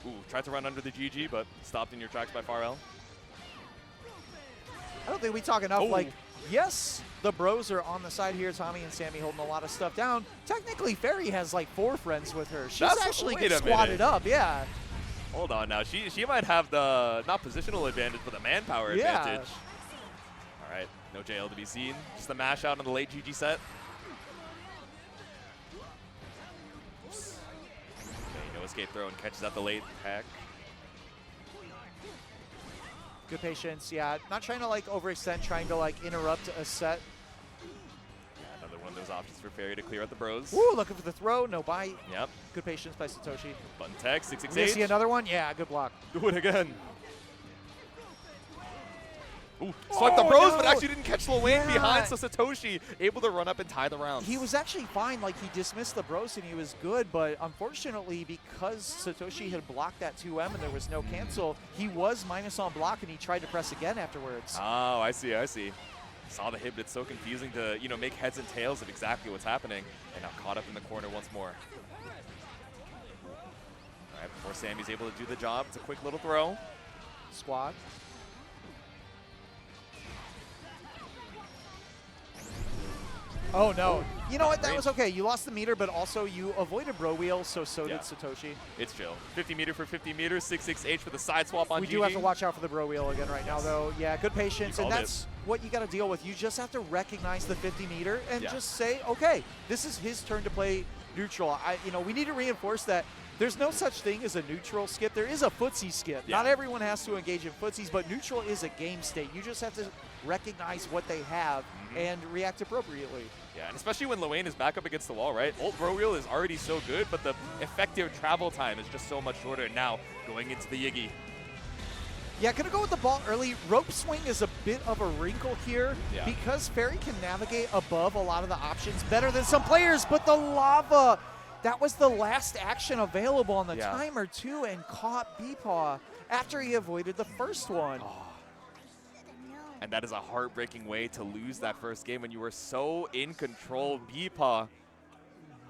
Ooh, tried to run under the GG, but stopped in your tracks by Farrell. I don't think we talk enough. Like, yes, the bros are on the side here. Tommy and Sammy holding a lot of stuff down. Technically, Fairy has like 4 friends with her. She's actually wait a squatted minute. up. Yeah. Hold on now. She might have the, not positional advantage, but the manpower advantage. All right, no JL to be seen. Just the mash out on the late GG set. Oops. Okay, no escape throw and catches out the late hack. Good patience, yeah. Not trying to like overextend, trying to like interrupt a set. Yeah, another one of those options for Fairy to clear out the bros. Ooh, looking for the throw, no bite. Yep. Good patience by Satoshi. Button tech, We gonna 668. see another one? Yeah, good block. Do it again. Ooh, swiped the bros, but no. actually didn't catch Llon behind, so Satoshi able to run up and tie the rounds. He was actually fine, like he dismissed the bros and he was good, but unfortunately because Satoshi had blocked that 2M and there was no cancel, he was minus on block and he tried to press again afterwards. Oh, I see, I see. Saw the hit, but it's so confusing to, you know, make heads and tails of exactly what's happening. And now caught up in the corner once more. All right, before Sammy's able to do the job, it's a quick little throw. Squad. Oh no. You know what, that was okay. You lost the meter, but also you avoided bro wheel, so did Satoshi. It's chill. 50 meter for 50 meters, 6-6H for the side swap on We GG. do have to watch out for the bro wheel again right now though. Yeah, good patience, and called that's what you got to deal with. You just have to recognize the 50 meter and Yeah. just say, okay, this is his turn to play neutral. We need to reinforce that there's no such thing as a neutral skip. There is a footsie skip. Yeah. Not everyone has to engage in footsies, but neutral is a game state. You just have to recognize what they have and react appropriately. Yeah, and especially when Llon is back up against the wall, right? Ult bro wheel is already so good, but the effective travel time is just so much shorter. Now, going into the Yiggy. Yeah, gonna go with the ball early. Rope swing is a bit of a wrinkle here because Fairy can navigate above a lot of the options better than some players, but the lava, that was the last action available on the timer too, and caught Bepaw after he avoided the first one. And that is a heartbreaking way to lose that first game when you were so in control. Bepaw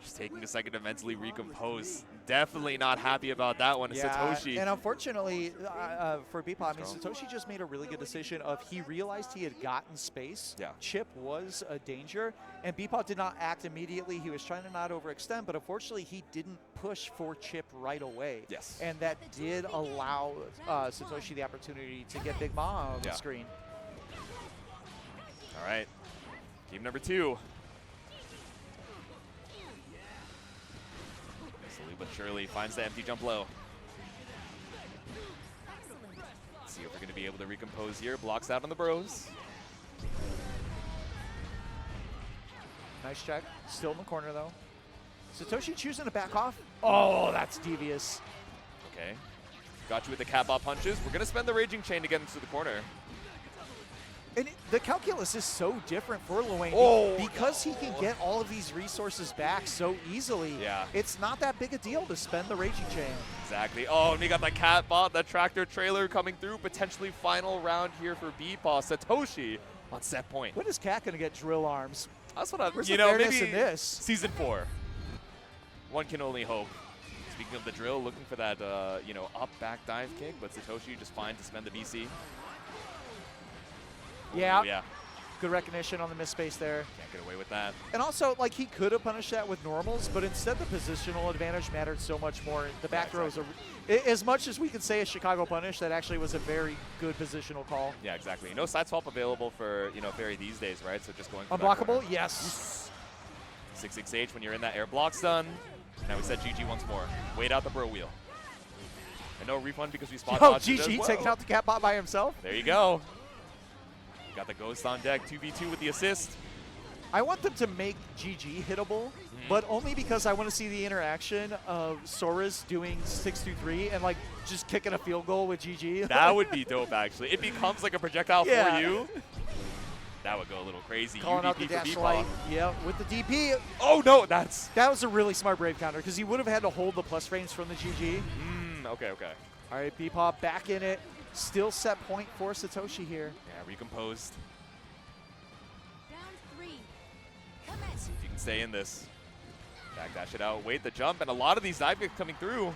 just taking a second to mentally recompose. Definitely not happy about that one. Satoshi. And unfortunately for Bepaw, Satoshi just made a really good decision of he realized he had gotten space. Yeah. Chip was a danger, and Bepaw did not act immediately. He was trying to not overextend, but unfortunately he didn't push for Chip right away. Yes. And that did allow Satoshi the opportunity to get Big Ma on the screen. All right, game number 2. Slowly but surely finds the empty jump low. Let's see if we're going to be able to recompose here. Blocks out on the bros. Nice check. Still in the corner, though. Satoshi choosing to back off. Oh, that's devious. Okay. Got you with the cat bot punches. We're going to spend the Raging Chain to get into the corner. And the calculus is so different for Llon because he can get all of these resources back so easily. Yeah. It's not that big a deal to spend the Raging Chain. Exactly. Oh, and we got the cat bot, the tractor trailer coming through. Potentially final round here for Bepaw. Satoshi on set point. When is Cat going to get drill arms? That's what I'm, Where's you the know, fairness maybe in this? Season 4. One can only hope. Speaking of the drill, looking for that, up back dive kick, but Satoshi just fine to spend the BC. Yeah. Ooh, yeah. Good recognition on the miss space there. Can't get away with that. And also, like, he could have punished that with normals, but instead the positional advantage mattered so much more. The back throw is as much as we could say a Chicago punish, that actually was a very good positional call. Yeah, exactly. No side swap available for, Fairy these days, right? So just going for Unblockable? Yes. 6-6H when you're in that air block stun. Now we said GG once more. Wait out the bro wheel. And no refund because we spot Oh, dodged it as GG well. taking out the cat bot by himself. There you go. Got the ghost on deck, 2v2 with the assist. I want them to make GG hittable, but only because I want to see the interaction of Soras doing 6-2-3 and like just kicking a field goal with GG. That would be dope, actually. It becomes like a projectile Yeah. for you. That would go a little crazy. Calling out the UDP for dash Bepaw. light. Yeah, with the DP. Oh, no, that's... That was a really smart Brave counter because he would have had to hold the plus frames from the GG. Okay, okay. All right, Bepaw back in it. Still set point for Satoshi here. Yeah, recomposed. Round 3. Commence. See if you can stay in this. Backdash it out, wait the jump, and a lot of these dive kicks coming through.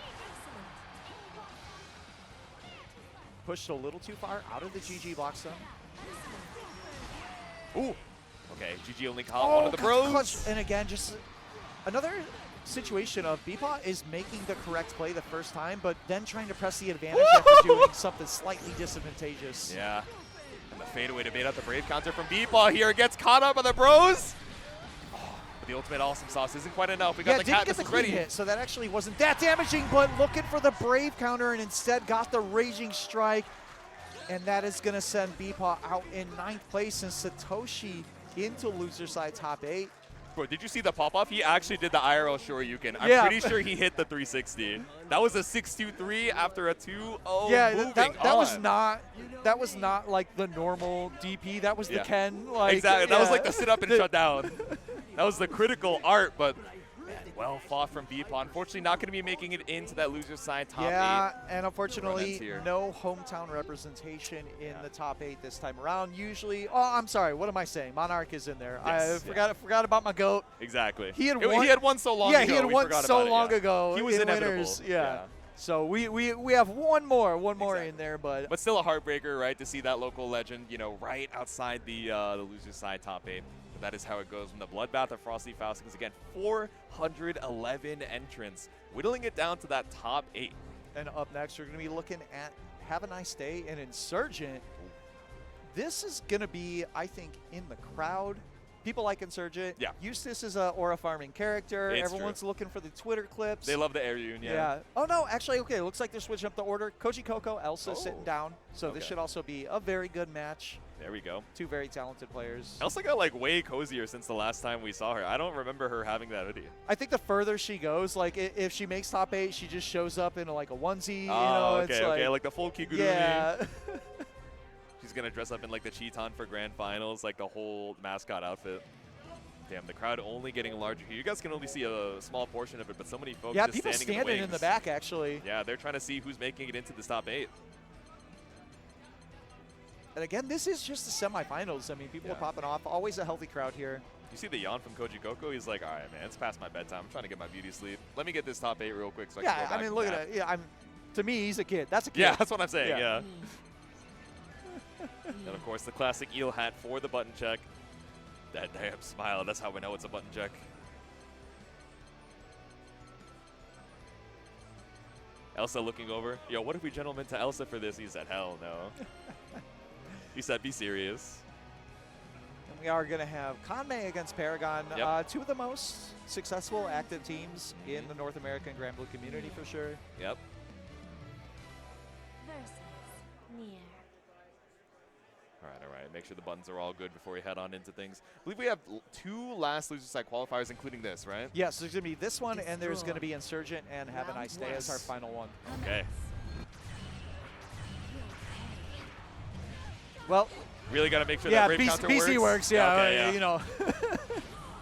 Pushed a little too far out of the GG block zone. Ooh. Okay, GG only caught one of the got bros. clutch. And again, just another situation of Bepaw is making the correct play the first time, but then trying to press the advantage after doing something slightly disadvantageous. Yeah. And the fadeaway to bait out the Brave counter from Bepaw here. Gets caught up by the bros. But the ultimate awesome sauce isn't quite enough. We got the didn't cat get the ready. clean hit, so that actually wasn't that damaging, but looking for the Brave counter and instead got the Raging Strike. And that is going to send Bepaw out in 9th place and Satoshi into loser side top 8. Bro, did you see the pop-off? He actually did the IRL Shoryuken. I'm Yeah. pretty sure he hit the 360. That was a 6-2-3 after a 2-0. Yeah, moving that was on. not like the normal DP. That was the Yeah. Ken. Like, Exactly. That was yeah. like the sit up and shut down. That was the critical art, but man, well fought from Bepaw. Unfortunately, not going to be making it into that loser side top 8. Yeah, and Run unfortunately, ends here. no hometown representation in the top 8 this time around. Usually, oh, I'm sorry. What am I saying? Monarch is in there. Yes, I forgot about my goat. Exactly. He had He had won so long Yeah, ago. he had we won forgot so about it, long yeah. ago. He was in inevitable. winners. Yeah. So we have one more Exactly. in there, but But still a heartbreaker, right, to see that local legend, you know, right outside the loser side top 8. But that is how it goes from the bloodbath of Frosty Faustings. Again, 411 entrants, whittling it down to that top 8. and up next we're going to be looking at Have a Nice Day and Insurgent. This is going to be, I think, in the crowd. People like Insurgent. Yeah. Eustace is a aura farming character. It's Everyone's looking for the Twitter clips. They love the air union. Yeah. Oh, no, actually, okay, looks like they're switching up the order. Koji Coco, Elsa sitting down. So this Okay. should also be a very good match. There we go. Two very talented players. Elsa got like way cozier since the last time we saw her. I don't remember her having that hoodie. I think the further she goes, like if she makes top 8, she just shows up in like a onesie. Oh, you know, okay, it's okay, like the full Kigurumi. yeah. She's gonna dress up in like the Cheeton for grand finals, like the whole mascot outfit. Damn, the crowd only getting larger here. You guys can only see a small portion of it, but so many folks Yeah, just people standing in the wings. back actually. Yeah, they're trying to see who's making it into this top 8. And again, this is just the semifinals. I mean, people are popping off. Always a healthy crowd here. You see the yawn from Koji Coco? He's like, all right, man, it's past my bedtime. I'm trying to get my beauty sleep. Let me get this top 8 real quick so I can go Yeah, back I mean, and look nap." at it. Yeah, to me, he's a kid. That's a kid. Yeah, that's what I'm saying, Yeah. yeah. And of course, the classic eel hat for the button check. That damn smile, that's how we know it's a button check. Elsa looking over. Yo, what if we gentlemen to Elsa for this? He said, hell no. He said, be serious. And we are going to have Conmay against Paragon. Yep. Two of the most successful active teams in the North American Granblue community for sure. Yep. Versus near. All right. Make sure the buttons are all good before we head on into things. I believe we have 2 last loser side qualifiers, including this, right? Yes, there's going to be this one, and there's going to be Insurgent and Have a Nice Day as our final one. Okay. Well, Really got to make sure yeah, that Brave counter BC works. Yeah, Okay, yeah. you know,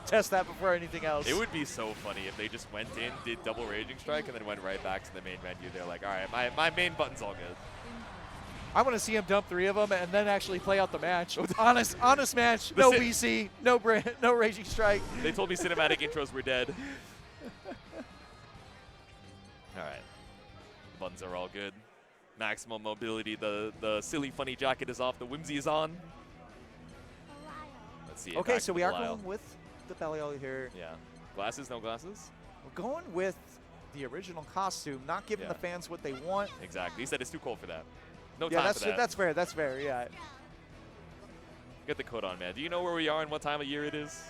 test that before anything else. It would be so funny if they just went in, did double Raging Strike, and then went right back to the main menu. They're like, all right, my main button's all good. I want to see him dump 3 of them and then actually play out the match. honest match. No BC, no Raging Strike. They told me cinematic intros were dead. All right. The buttons are all good. Maximum mobility. The silly funny jacket is off. The whimsy is on. Let's see. Okay, back so to we the are Belial. going with the Belial here. Yeah. Glasses, no glasses? We're going with the original costume, not giving Yeah. the fans what they want. Exactly. He said it's too cold for that. No Yeah, time for that. that's fair. That's fair. Yeah. Get the coat on, man. Do you know where we are and what time of year it is?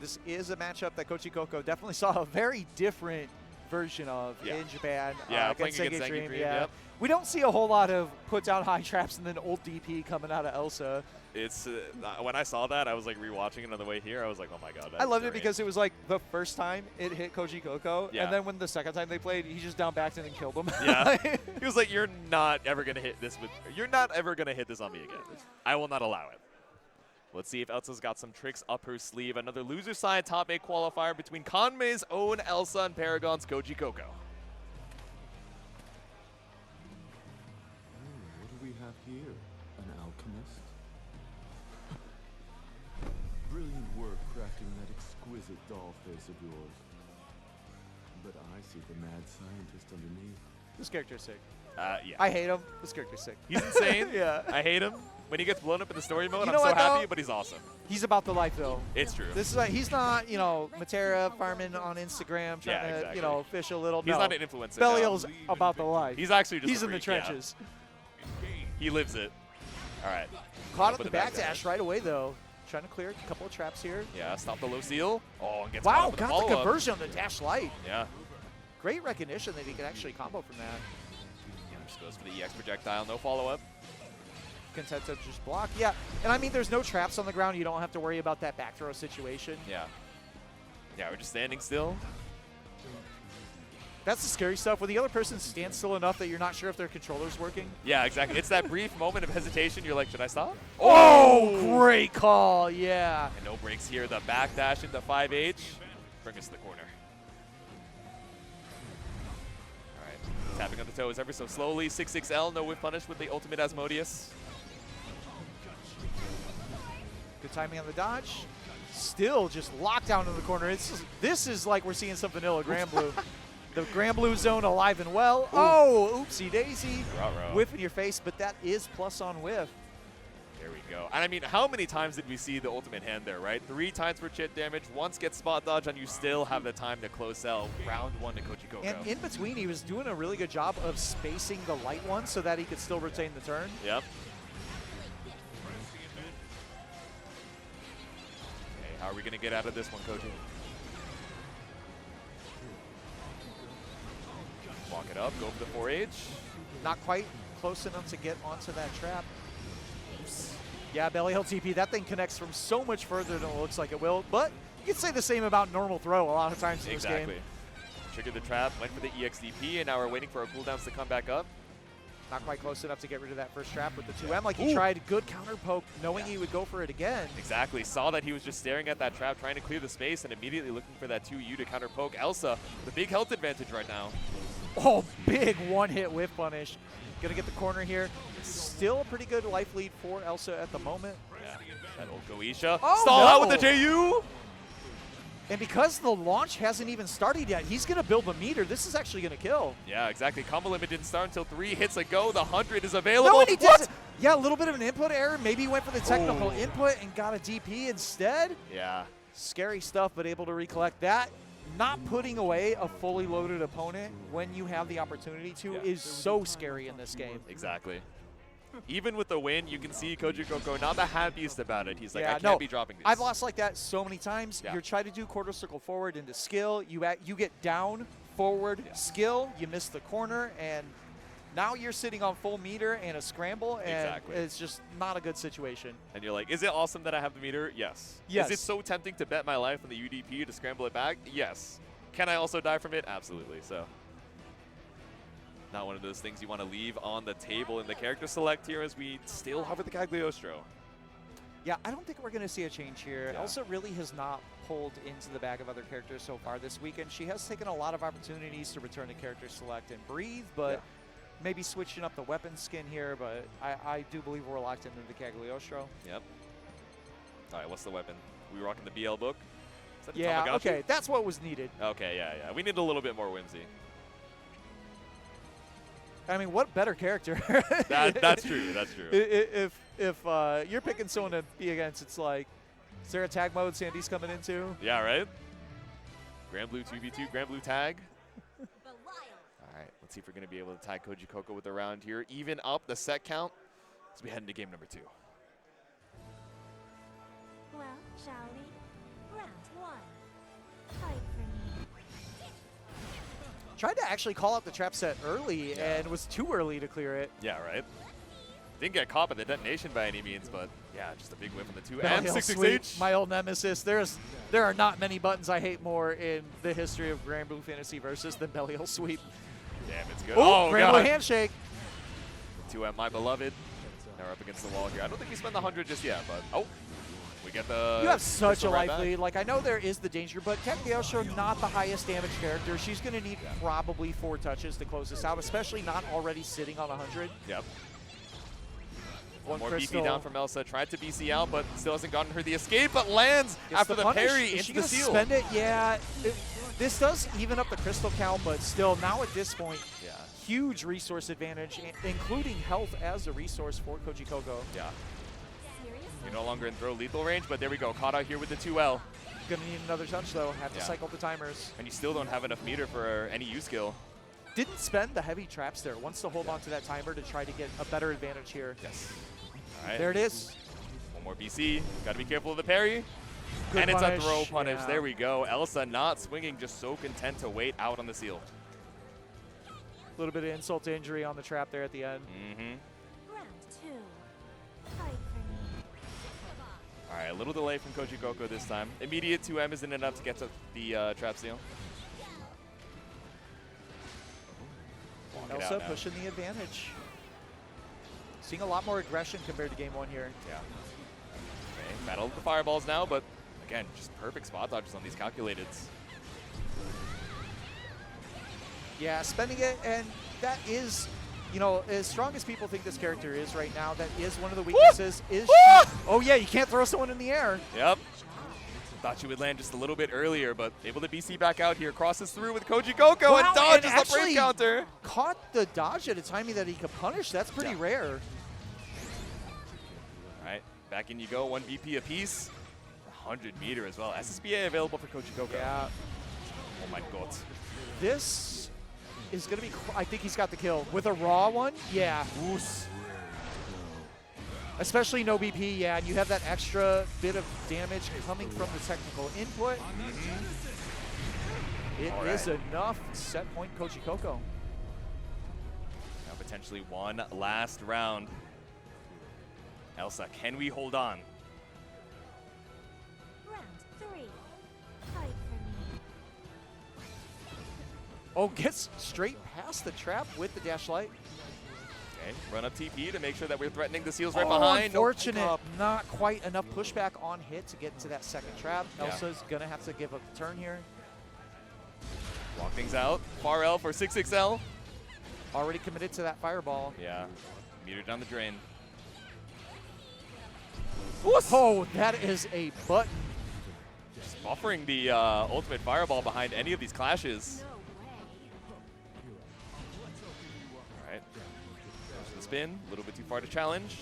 this is a matchup that Koji Koko definitely saw a very different version of in Japan. Yeah, playing against Dream. Dream. Yeah. Yep. We don't see a whole lot of put down high traps and then ult DP coming out of Elsa. It's when I saw that, I was like rewatching it on the way here. I was like, oh my god. I loved it because it was like the first time it hit Koji Koko, Yeah. and then when the second time they played, he just down backed and then killed him. Yeah. He was like, you're not ever gonna hit this you're not ever gonna hit this on me again. I will not allow it. Let's see if Elsa's got some tricks up her sleeve. Another loser side top 8 qualifier between Conmei's own Elsa and Paragon's Koji Koko. What do we have here? An alchemist? Brilliant work crafting that exquisite doll face of yours. But I see the mad scientist underneath. This character's sick. Yeah. I hate him. This character's sick. He's insane. Yeah. I hate him. When he gets blown up in the story mode, You I'm know so what, happy, though? but he's awesome. He's about the life, though. It's true. This is like, he's not, you know, Matera farming on Instagram trying Yeah, to, exactly. you know, fish a little. He's no. not an influencer. Belial's no. about the life. He's actually just He's a in the freak, yeah. trenches. He lives it. All right. Caught up With the back backdash. dash right away, though. Trying to clear a couple of traps here. Yeah, stop the low seal. Oh, and gets caught Wow, up with got the follow-up. conversion on the dash light. Yeah. Great recognition that he could actually combo from that. Just goes for the EX projectile, no follow-up. Content to just block. Yeah, and I mean, there's no traps on the ground. You don't have to worry about that back throw situation. Yeah. Yeah, we're just standing still. That's the scary stuff. When the other person stands still enough that you're not sure if their controller's working. Yeah, exactly. It's that brief moment of hesitation. You're like, should I stop? Oh, great call. Yeah. And no breaks here. The backdash into 5H. Bring us to the corner. All right. Tapping on the toes ever so slowly. 6-6L. No whip punish with the ultimate Asmodeus. Good timing on the dodge. Still just locked down in the corner. This is like we're seeing some vanilla Granblue. The Granblue zone alive and well. Ooh. Oh, oopsie daisy. Ruh-roh. Whiff in your face, but that is plus on whiff. There we go. And I mean, how many times did we see the ultimate hand there, right? 3 times for chip damage. Once gets spot dodge, and you still have the time to close cell. Round 1 to Koji Koko. And in between, he was doing a really good job of spacing the light one so that he could still retain the turn. Yep. Okay, how are we going to get out of this one, Koji? Walk it up, go for the 4H. Not quite close enough to get onto that trap. Yeah, belly LTP, that thing connects from so much further than it looks like it will. But you can say the same about normal throw a lot of times in this game. Exactly. Triggered the trap, went for the EXDP, and now we're waiting for our cooldowns to come back up. Not quite close enough to get rid of that first trap with the 2M. Like he tried good counter poke, knowing he would go for it again. Exactly. Saw that he was just staring at that trap, trying to clear the space, and immediately looking for that 2U to counter poke. Elsa, the big health advantage right now. Oh, big one-hit whiff punish. Gonna get the corner here. Still a pretty good life lead for Elsa at the moment. Yeah, that old Goisha. Oh, Stall out with no. the JU! And because the launch hasn't even started yet, he's gonna build a meter. This is actually gonna kill. Yeah, exactly. Combo limit didn't start until 3 hits ago. The 100 is available. No, and he What? did. Yeah, a little bit of an input error. Maybe he went for the technical Oh. input and got a DP instead. Yeah. Scary stuff, but able to recollect that. Not putting away a fully loaded opponent when you have the opportunity to is so scary in this game. Exactly. Even with the win, you can see Koji Koko not the happiest about it. He's like, Yeah, I can't no, be dropping this. I've lost like that so many times. Yeah. You're trying to do quarter circle forward into skill. You get down, forward, skill. You miss the corner, and now you're sitting on full meter and a scramble, and Exactly. it's just not a good situation. And you're like, is it awesome that I have the meter? Yes. Yes. Is it so tempting to bet my life on the UDP to scramble it back? Yes. Can I also die from it? Absolutely. So, not one of those things you want to leave on the table in the character select here as we still hover the Cagliostro. Yeah, I don't think we're going to see a change here. Yeah. Elsa really has not pulled into the bag of other characters so far this weekend. She has taken a lot of opportunities to return to character select and breathe, but maybe switching up the weapon skin here, but I do believe we're locked into the Cagliostro. Yep. All right, what's the weapon? We rocking the BL book? Is that a Yeah, Tamagotchi? okay, that's what was needed. Okay, yeah. We need a little bit more whimsy. I mean, what better character? That's true. That's true. If you're picking someone to be against, it's like, is there a tag mode Sandy's coming into? Yeah, right? Granblue 2v2, Granblue tag. Belial. All right, let's see if we're going to be able to tag Koji Koko with the round here. Even up the set count as we head into game number 2. Well, shall we? Round 1. Fight for me. Tried to actually call out the trap set early and was too early to clear it. Yeah, right. Didn't get caught by the detonation by any means, but yeah, just a big whiff on the 2 and Belly 6 sweep, h. my old nemesis. There are not many buttons I hate more in the history of Granblue Fantasy Versus than Belly Hill Sweep. Damn, it's good. Oh, Granblue God. handshake. 2M, my beloved. Now we're up against the wall here. I don't think we spent the 100 just yet, but oh, we get the. You have such a crystal right life back. lead. Like, I know there is the danger, but Cagliostro, not the highest damage character. She's going to need probably 4 touches to close this out, especially not already sitting on 100. Yep. One More crystal. BP down from Elsa. Tried to BC out, but still hasn't gotten her the escape, but lands Gets after the punish. parry Is she into the gonna seal. spend it? Yeah. This does even up the crystal count, but still, now at this point, Yeah. huge resource advantage, including health as a resource for Koji Coco. Yeah. You're no longer in throw lethal range, but there we go. Caught out here with the 2L. Gonna need another touch, though. Have to Yeah. cycle the timers. And you still don't have enough meter for any U skill. Didn't spend the heavy traps there. Wants to hold on to that timer to try to get a better advantage here. Yes. All right. There it is. One more BC. Got to be careful of the parry. Good and it's a punish, throw punish. yeah. There we go. Elsa not swinging, just so content to wait out on the seal. A little bit of insult to injury on the trap there at the end. Mm-hmm. Round 2. Fight for me. All right, a little delay from Koji Coco this time. Immediate 2M isn't enough to get to the trap seal. Walk it out Elsa now. pushing the advantage. Seeing a lot more aggression compared to game 1 here. Yeah. Okay, battle of the fireballs now, but again, just perfect spot dodges on these calculateds. Yeah, spending it, and that is, you know, as strong as people think this character is right now, that is one of the weaknesses. Is she, oh yeah, you can't throw someone in the air. Yep. Thought she would land just a little bit earlier, but able to BC back out here. Crosses through with Koji Coco and Wow, dodges and the actually brave counter. Caught the dodge at a timing that he could punish. That's pretty rare. All right, back in you go. 1 BP apiece. 100 meter as well. SSBA available for Koji Coco. Yeah, Oh my god. this is going to be, I think he's got the kill. With a raw one, yeah. Oos. Especially no BP, yeah, and you have that extra bit of damage coming from the technical input. It All is right. enough. Set point Koji Coco. Now potentially one last round. Elsa, can we hold on? Round 3. Fight for me. Oh, gets straight past the trap with the dash light. Okay, run up TP to make sure that we're threatening the seals right Oh, behind. No unfortunate. pickup. Not quite enough pushback on hit to get into that second trap. Yeah. Elsa's going to have to give up the turn here. Walk things out. Far L for 6XL. Already committed to that fireball. Yeah, meter down the drain. Oh, that is a button. Just buffering the ultimate fireball behind any of these clashes. No way. All right, goes to the spin. A little bit too far to challenge.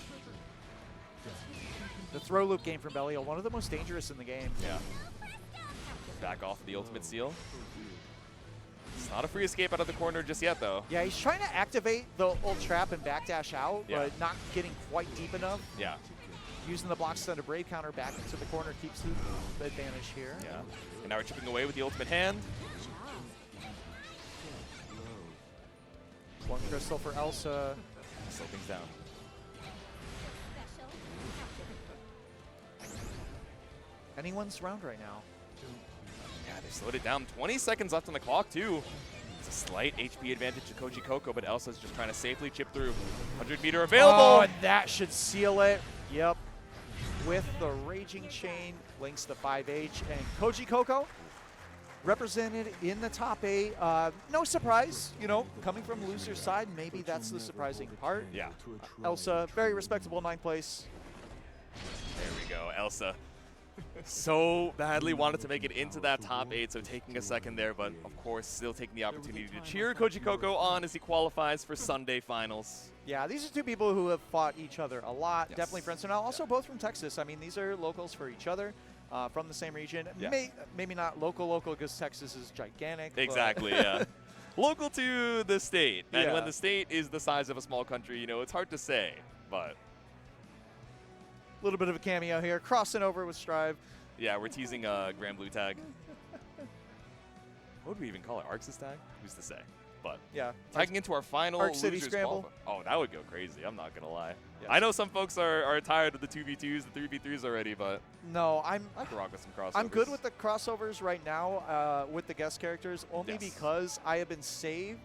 The throw loop game from Belial, one of the most dangerous in the game. Yeah. Back off the ultimate seal. It's not a free escape out of the corner just yet, though. Yeah, he's trying to activate the ult trap and backdash out, Yeah. but not getting quite deep enough. Yeah. Using the block stun to brave counter back into the corner keeps the advantage here. Yeah. And now we're chipping away with the ultimate hand. One crystal for Elsa. Slow things down. Anyone's round right now. Yeah, they slowed it down. 20 seconds left on the clock, too. It's a slight HP advantage to Koji Coco, but Elsa's just trying to safely chip through. 100 meter available. Oh, and that should seal it. Yep. With the Raging Chain, links the 5H, and Koji Coco represented in the top 8. No surprise, you know, coming from loser's side, maybe that's the surprising part. Yeah. Elsa, very respectable 9th place. There we go, Elsa. So badly wanted to make it into that top 8, so taking a second there, but of course still taking the opportunity to cheer Koji Coco on as he qualifies for Sunday finals. Yeah, these are two people who have fought each other a lot. Yes. Definitely friends. And also both from Texas. I mean, these are locals for each other from the same region. Yeah. Maybe not local because Texas is gigantic. but- Exactly, yeah. Local to the state, and Yeah. when the state is the size of a small country, you know, it's hard to say, but A little bit of a cameo here, crossing over with Strive. Yeah, we're teasing Granblue tag. What would we even call it? Arx's tag? Who's to say? But Yeah. tagging into our final Arc City losers Scramble. Oh, that would go crazy. I'm not gonna lie. Yes. I know some folks are tired of the 2v2s, the 3v3s already, but No, I can rock with some crossovers. I'm good with the crossovers right now with the guest characters, only Yes. because I have been saved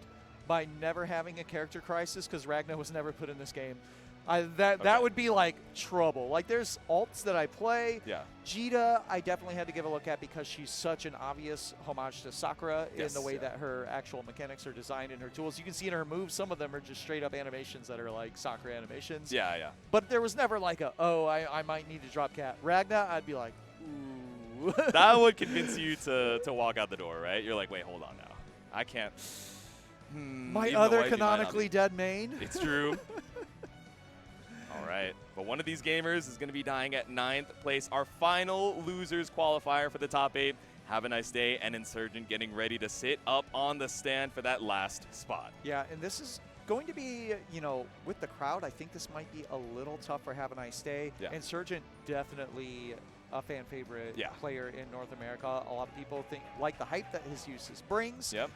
by never having a character crisis because Ragna was never put in this game. That would be like trouble. Like there's alts that I play. Yeah. Jita, I definitely had to give a look at because she's such an obvious homage to Sakura in the way that her actual mechanics are designed in her tools. You can see in her moves, some of them are just straight up animations that are like Sakura animations. Yeah, yeah. But there was never like I might need to drop cat. Ragna, I'd be like, ooh. That would convince you to walk out the door, right? You're like, wait, hold on now. I can't. My even other though I do canonically dead main. It's true. All right, but one of these gamers is going to be dying at 9th place. Our final losers qualifier for the top 8. Have a nice day, and Insurgent getting ready to sit up on the stand for that last spot. Yeah, and this is going to be, you know, with the crowd, I think this might be a little tough for Have a Nice Day. Yeah. Insurgent definitely a fan favorite Yeah. player in North America. A lot of people like the hype that his uses brings. Yep.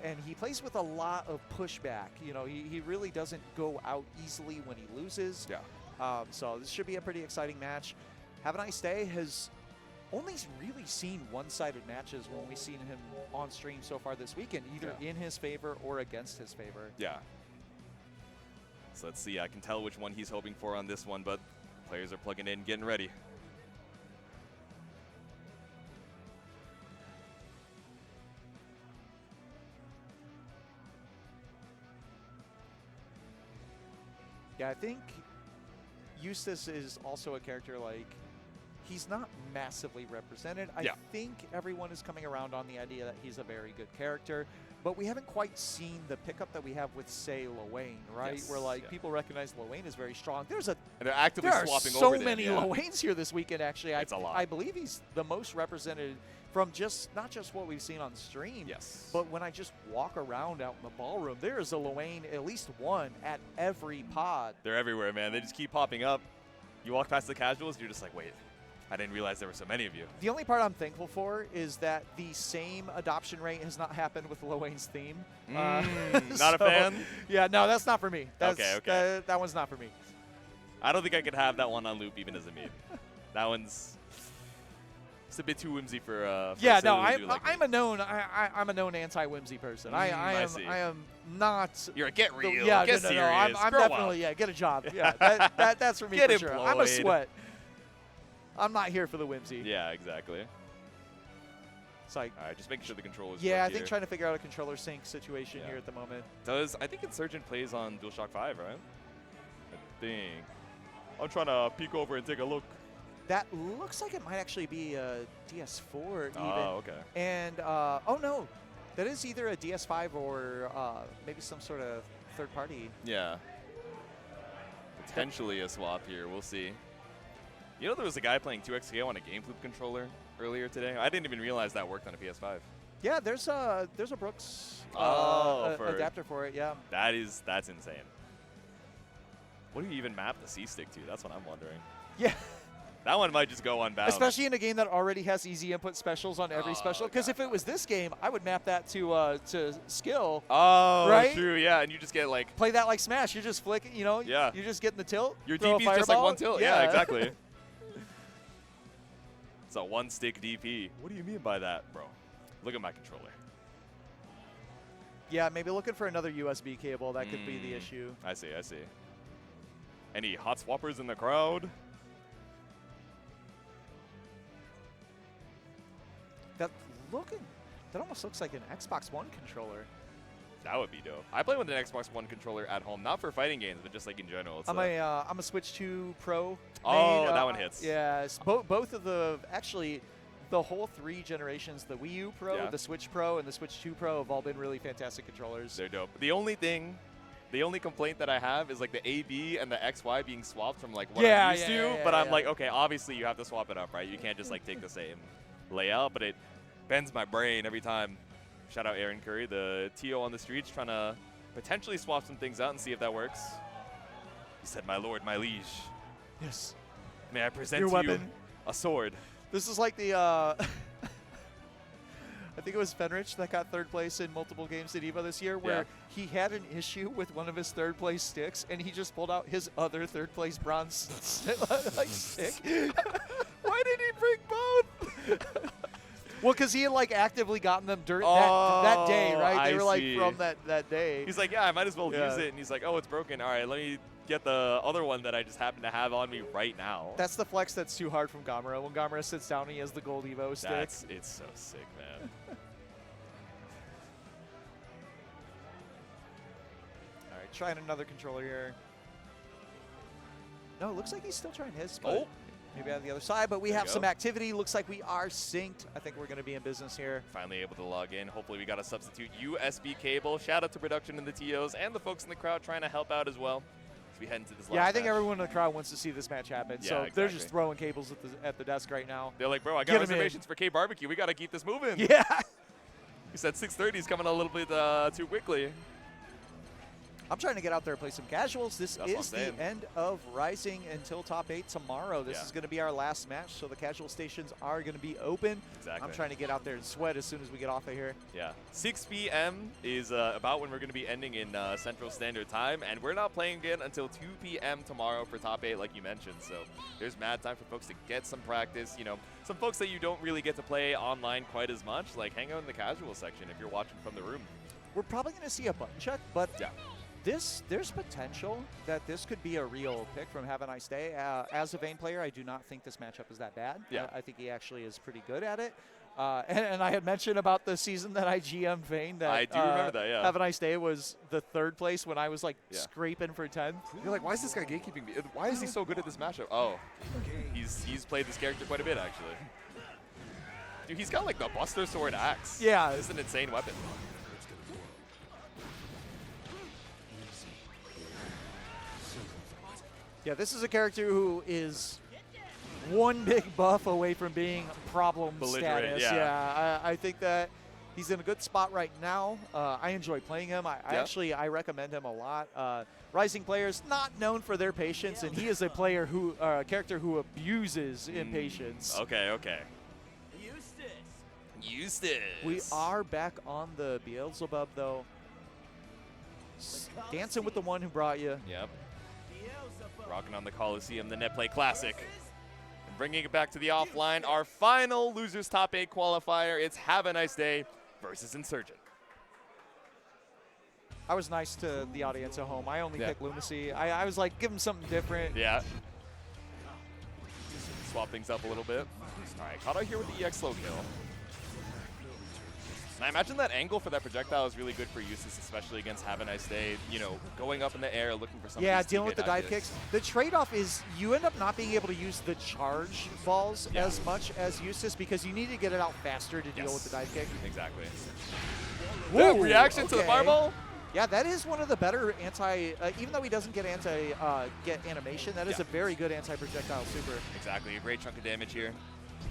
And he plays with a lot of pushback. You know, he really doesn't go out easily when he loses. Yeah. So this should be a pretty exciting match. Have a Nice Day has only really seen one-sided matches when we've seen him on stream so far this weekend, either in his favor or against his favor. Yeah. So let's see. I can tell which one he's hoping for on this one, but players are plugging in, getting ready. Yeah, I think Eustace is also a character like, he's not massively represented. I think everyone is coming around on the idea that he's a very good character, but we haven't quite seen the pickup that we have with, say, Llon, right? Yes, Where like people recognize Llon is very strong. And they're actively There are swapping so over them, many yeah. Llons here this weekend, actually. It's a lot. I believe he's the most represented from not just what we've seen on stream, Yes. but when I just walk around out in the ballroom, there is a Llon, at least one, at every pod. They're everywhere, man. They just keep popping up. You walk past the casuals, you're just like, wait, I didn't realize there were so many of you. The only part I'm thankful for is that the same adoption rate has not happened with Llon's theme. Not a fan? Yeah, no, that's not for me. That's, Okay. That one's not for me. I don't think I could have that one on loop even as a meme. That one's it's a bit too whimsy for Yeah, no, silly to do like me. I'm a known anti-whimsy person. I I see. am not. You're a get real, Yeah, get no, serious, I'm grow definitely up. get a job. Yeah, that's for me Get for sure. I'm a employed. sweat. I'm not here for the whimsy. Yeah, exactly. It's like, All right, just making sure the controllers yeah, work I think here. trying to figure out a controller sync situation Yeah. here at the moment. I think Insurgent plays on DualShock 5, right? I think. I'm trying to peek over and take a look. That looks like it might actually be a DS4 even. Oh, okay. And, oh no, that is either a DS5 or maybe some sort of third party. Yeah. Potentially a swap here. We'll see. You know, there was a guy playing 2XKO on a GameLoop controller earlier today. I didn't even realize that worked on a PS5. Yeah, there's a Brooks adapter for it, yeah. That's insane. What do you even map the C-Stick to? That's what I'm wondering. Yeah. That one might just go unbound. Especially in a game that already has easy input specials on every special. Because if it was this game, I would map that to skill. Oh, right? true, yeah, and you just get like... Play that like Smash. You're just flicking, you know? Yeah. You're just getting the tilt. Your throw a DP is just like fireball. one tilt. Yeah, exactly. It's a one-stick DP. What do you mean by that, bro? Look at my controller. Yeah, maybe looking for another USB cable. That could be the issue. I see. Any hot swappers in the crowd? That almost looks like an Xbox One controller. That would be dope. I play with an Xbox One controller at home, not for fighting games, but just like in general. It's I'm a Switch 2 Pro. Oh, main, that one hits. Yeah, both of the whole 3 generations, the Wii U Pro, the Switch Pro, and the Switch 2 Pro have all been really fantastic controllers. They're dope. The only complaint that I have is like the AB and the XY being swapped from like what I'm used to. But I'm like, okay, obviously you have to swap it up, right? You can't just like take the same layout, but it bends my brain every time. Shout out Aaron Curry, the TO on the streets, trying to potentially swap some things out and see if that works. He said, "My lord, my liege, Yes. may I present Your to you weapon. a sword?" This is like the, I think it was Fenrich that got third place in multiple games at EVO this year, where he had an issue with one of his third place sticks, and he just pulled out his other third place bronze stick. Why did he bring both? Well, because he had like actively gotten them during that day, right? They were like from that day. He's like, yeah, I might as well use it. And he's like, oh, it's broken. All right, let me get the other one that I just happen to have on me right now. That's the flex that's too hard from Gamera. When Gamera sits down, he has the gold Evo stick. It's so sick, man. All right, trying another controller here. No, it looks like he's still trying his. But maybe on the other side, but we have some activity. Looks like we are synced. I think we're going to be in business here. Finally able to log in. Hopefully we got a substitute USB cable. Shout out to production and the TOs and the folks in the crowd trying to help out as well. As we head into this last I think match. everyone in the crowd wants to see this match happen. Yeah, so exactly. they're just throwing cables at the desk right now. They're like, bro, I got reservations for K Barbecue. We got to keep this moving. Yeah. He said 6:30 is coming a little bit too quickly. I'm trying to get out there and play some casuals. This That's what is I'm the saying. end of Rising until top 8 tomorrow. This Yeah. is going to be our last match, so the casual stations are going to be open. Exactly. I'm trying to get out there and sweat as soon as we get off of here. Yeah. 6 p.m. is about when we're going to be ending in Central Standard Time, and we're not playing again until 2 p.m. tomorrow for top 8, like you mentioned. So there's mad time for folks to get some practice. You know, some folks that you don't really get to play online quite as much, like hang out in the casual section if you're watching from the room. We're probably going to see a button check, but Yeah. there's potential that this could be a real pick from Have a Nice Day. As a Vayne player, I do not think this matchup is that bad. Yeah. I think he actually is pretty good at it. And I had mentioned about the season that I GM Vayne that I do remember that, yeah. Have a Nice Day was the third place when I was like scraping for 10th. You're like, why is this guy gatekeeping me? Why is he so good at this matchup? Oh, he's played this character quite a bit, actually. Dude, he's got like the Buster Sword Axe. Yeah. It's an insane weapon. Yeah, this is a character who is one big buff away from being problem Belligerent, status. yeah. I think that he's in a good spot right now. I enjoy playing him. I recommend him a lot. Rising players not known for their patience, and he is a player who character who abuses impatience. Okay. Eustace. We are back on the Beelzebub though. Dancing with the one who brought you. Yep. Rocking on the Coliseum, the Net Play Classic. And bringing it back to the offline, our final Losers Top 8 qualifier. It's Have a Nice Day versus Insurgent. I was nice to the audience at home. I only picked Lunacy. I was like, give him something different. Yeah. Swap things up a little bit. All right, caught out here with the EX slow kill. And I imagine that angle for that projectile is really good for Eustace, especially against Have a Nice Day. You know, going up in the air, looking for something. Yeah, dealing with the dive kicks. The trade-off is you end up not being able to use the charge balls as much as Eustace because you need to get it out faster to deal with the dive kick. Exactly. Whoa, The reaction to the fireball? Yeah, that is one of the better even though he doesn't get get animation, that is a very good anti-projectile super. Exactly, a great chunk of damage here.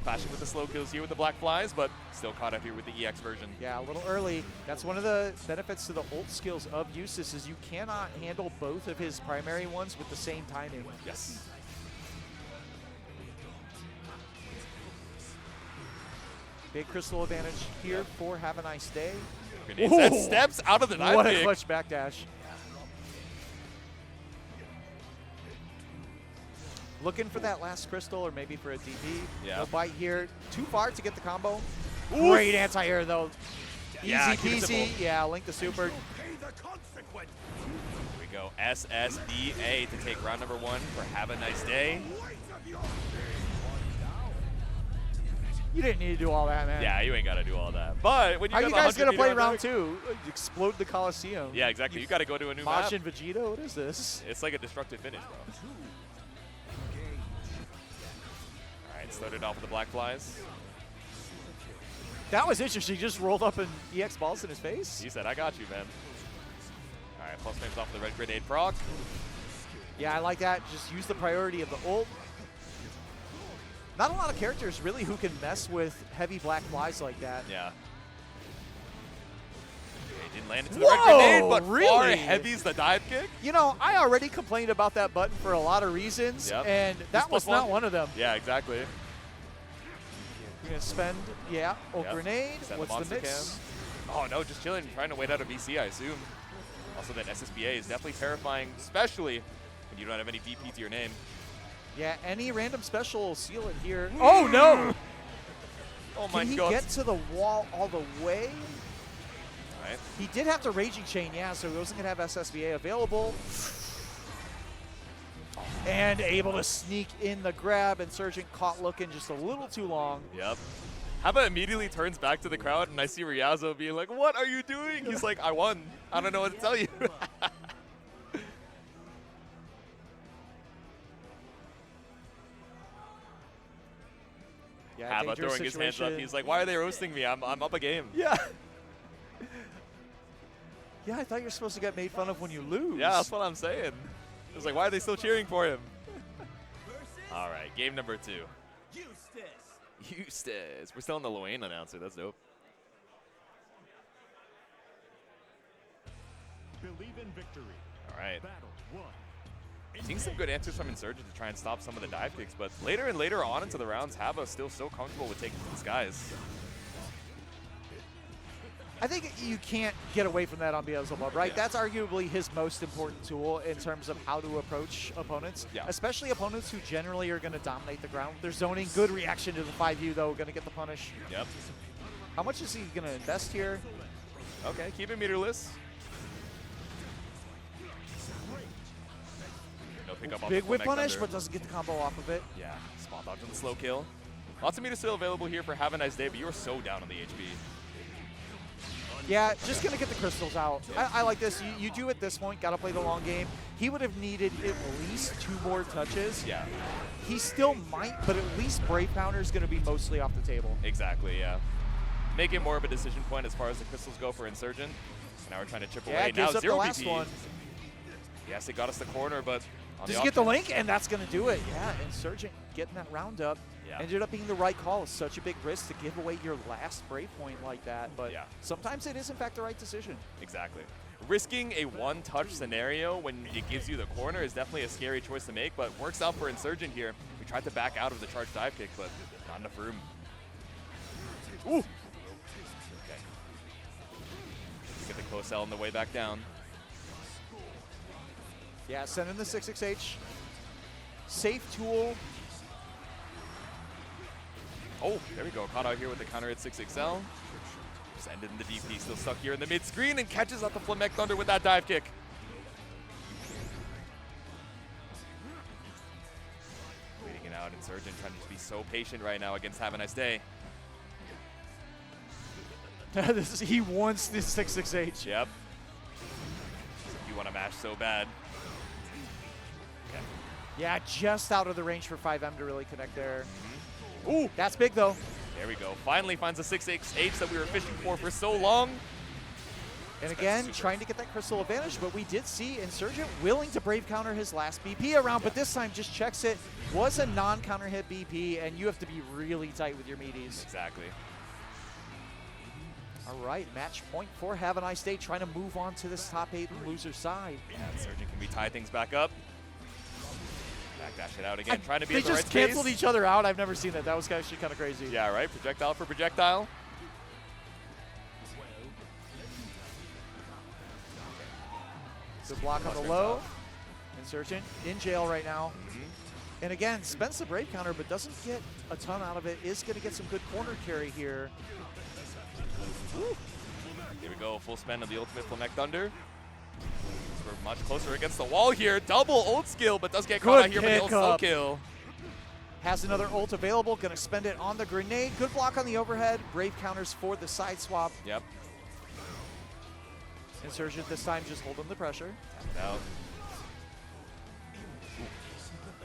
Clashing with the slow kills here with the black flies, but still caught up here with the EX version. Yeah, a little early. That's one of the benefits to the ult skills of Eustace is you cannot handle both of his primary ones with the same timing. Yes. Big crystal advantage here for Have a Nice Day. Grenade set steps out of the dive What kick. a clutch backdash. Looking for that last crystal or maybe for a DP. Yeah. No bite here. Too far to get the combo. Oof. Great anti-air though. Yeah, Easy keep it peasy. simple. Yeah, link the super. Here we go. SSDA to take round number 1 for Have a Nice Day. You didn't need to do all that, man. Yeah, you ain't got to do all that. But when you How got you the guys going to 100 play meter round under- 2? Explode the Coliseum. Yeah, exactly. You got to go to a new map. Majin Vegeta? What is this? It's like a destructive finish, bro. All right, started off with the black flies. That was interesting. Just rolled up and EX balls in his face. He said, I got you, man. All right, plus frames off the red grenade proc. Yeah, I like that. Just use the priority of the ult. Not a lot of characters really who can mess with heavy black flies like that. Yeah. Okay, didn't land into the red grenade, but far really? heavy's the dive kick. You know, I already complained about that button for a lot of reasons, Yep. and that was plus not one. one of them. Yeah, exactly. Gonna spend, yeah, ult Yep. grenade. Set What's monster the mix? cam. Oh no, just chilling, trying to wait out a VC, I assume. Also, that SSBA is definitely terrifying, especially when you don't have any DP to your name. Yeah, any random special will seal it here. Oh no! Oh my Can he god. get to the wall all the way? Right. He did have to Raging Chain, yeah, so he wasn't gonna have SSBA available. And able to sneak in the grab. Insurgent caught looking just a little too long. Yep. Haba immediately turns back to the crowd, and I see Ryazo being like, "What are you doing?" He's like, "I won. I don't know what to tell you." Yeah, Haba dangerous throwing his hands up. situation. He's like, "Why are they roasting me? I'm up a game." Yeah. Yeah, I thought you were supposed to get made fun of when you lose. Yeah, that's what I'm saying. I was like, "Why are they still cheering for him?" All right, game number 2. Eustace. We're still on the Llon announcer. That's dope. Believe in victory. All right. Battle 1. Seeing some good answers from Insurgent to try and stop some of the dive kicks, but later and later on into the rounds, Haba still so comfortable with taking to the skies. I think you can't get away from that on Beelzebub, right? Yeah. That's arguably his most important tool in terms of how to approach opponents, Yeah. especially opponents who generally are going to dominate the ground. They're zoning. Good reaction to the 5U, though, going to get the punish. Yep. How much is he going to invest here? Okay, keep it meterless. No pickup off Big the whip Flemeck punish, Thunder. but doesn't get the combo off of it. Yeah, spot dodge on the slow kill. Lots of meter still available here for Have a Nice Day, but you're so down on the HP. Yeah, just going to get the crystals out. I like this. You do at this point, got to play the long game. He would have needed at least 2 more touches. Yeah, He still might, but at least Brave Counter is going to be mostly off the table. exactly, yeah. Make it more of a decision point as far as the crystals go for Insurgent. And now we're trying to chip Yeah, away. gives Now up the 0 last PP. one. Yes, it got us the corner, but on Just the get the offense- link, and that's going to do it. Yeah, Insurgent getting that round up. Yeah. Ended up being the right call. It's such a big risk to give away your last Brave point like that, but Yeah. sometimes it is, in fact, the right decision. Exactly. Risking a one-touch scenario when it gives you the corner is definitely a scary choice to make, but works out for Insurgent here. We tried to back out of the charge dive kick, but not enough room. Ooh! Okay. Get the close L on the way back down. Yeah, send in the 6XH. Safe tool. Oh, there we go. Caught out here with the counter at 6XL. Just ended in the DP, still stuck here in the mid-screen and catches out the Flemeck Thunder with that dive kick. Waiting it out, Insurgent trying to be so patient right now against Have a Nice Day. He wants this 6XH. Yep. You want to mash so bad. Okay. Yeah, just out of the range for 5M to really connect there. Ooh! That's big, though. There we go. Finally finds a 6XH that we were fishing for so long. And again, trying to get that crystal advantage, but we did see Insurgent willing to Brave counter his last BP around, but this time just checks it. Was a non-counter hit BP, and you have to be really tight with your meaties. Exactly. All right, match point for Have a Nice Day, trying to move on to this top 8 loser side. Yeah, Insurgent can we tie things back up? Backdash it out again, trying to be They at the right just space. canceled each other out. I've never seen that. That was actually kind of crazy. Yeah, right? Projectile for projectile. Good block on the low. Insurgent in jail right now. And again, spends the Brave counter, but doesn't get a ton out of it. Is going to get some good corner carry here. Woo. Here we go, full spend of the ultimate Flemeck Thunder. We're much closer against the wall here. Double ult skill, but does get caught out here for the ult slow kill. Has another ult available, going to spend it on the grenade. Good block on the overhead. Brave counters for the side swap. Yep. Insurgent this time just holding the pressure. Tapped out.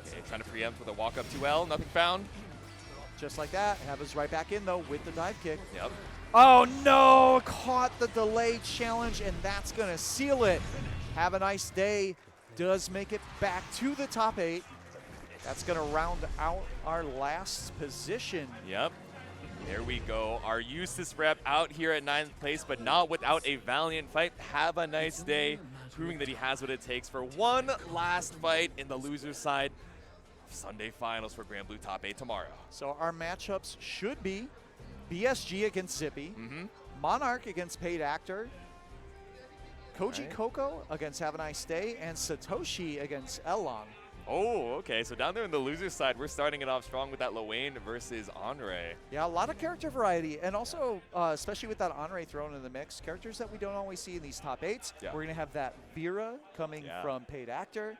Okay, trying to preempt with a walk up 2L, nothing found. Just like that. Haba's right back in, though, with the dive kick. Yep. Oh, no! Caught the delay challenge, and that's going to seal it. Have a Nice Day does make it back to the top 8. That's going to round out our last position. Yep. There we go. Our Eustace rep out here at 9th place, but not without a valiant fight. Have a Nice Day, proving that he has what it takes for one last fight in the loser's side. Sunday finals for Granblue top 8 tomorrow. So our matchups should be BSG against Zippy, Monarch against Paid Actor, Koji Coco against Have a Nice Day, and Satoshi against Llon. Oh, okay. So down there on the loser side, we're starting it off strong with that Llon versus Andre. Yeah, a lot of character variety, and also, especially with that Andre thrown in the mix, characters that we don't always see in these top 8s. Yeah. We're going to have that Vera coming from Paid Actor.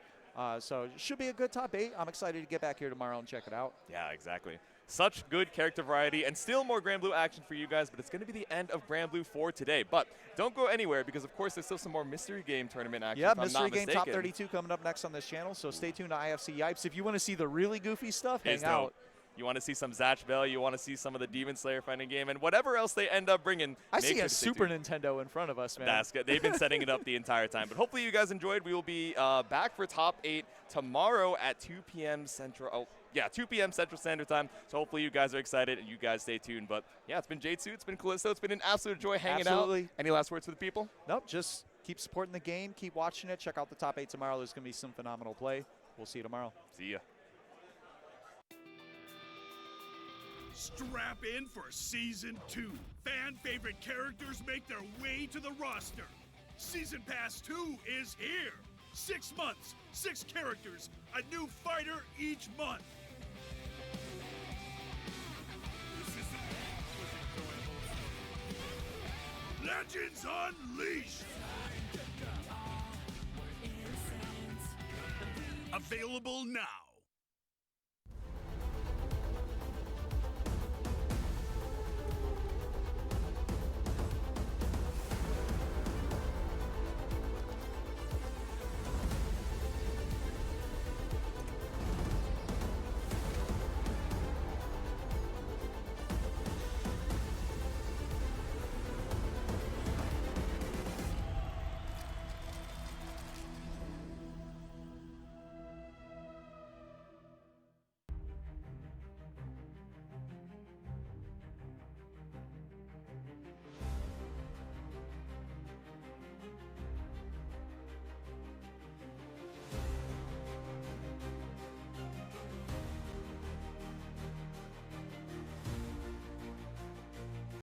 So it should be a good top 8. I'm excited to get back here tomorrow and check it out. Yeah, exactly. Such good character variety and still more Granblue action for you guys, but it's going to be the end of Granblue for today. But don't go anywhere because, of course, there's still some more Mystery Game tournament action. Yeah, if I'm Mystery not Game mistaken. Top 32 coming up next on this channel, so stay tuned to IFCYipeS. If you want to see the really goofy stuff, It's hang out. dope. You want to see some Zatch Bell, you want to see some of the Demon Slayer fighting game, and whatever else they end up bringing. I make see sure a to stay Super tuned. Nintendo in front of us, man. That's good. They've been setting it up the entire time. But hopefully you guys enjoyed. We will be back for top 8 tomorrow at 2 p.m. Central. Oh, yeah, 2 p.m. Central Standard Time. So hopefully you guys are excited and you guys stay tuned. But yeah, it's been J2, it's been Callisto. It's been an absolute joy hanging out. Any last words for the people? Nope, just keep supporting the game, keep watching it. Check out the top 8 tomorrow. There's going to be some phenomenal play. We'll see you tomorrow. See ya. Strap in for Season 2. Fan favorite characters make their way to the roster. Season Pass 2 is here. 6 months, 6 characters, a new fighter each month. Legends Unleashed! Available now.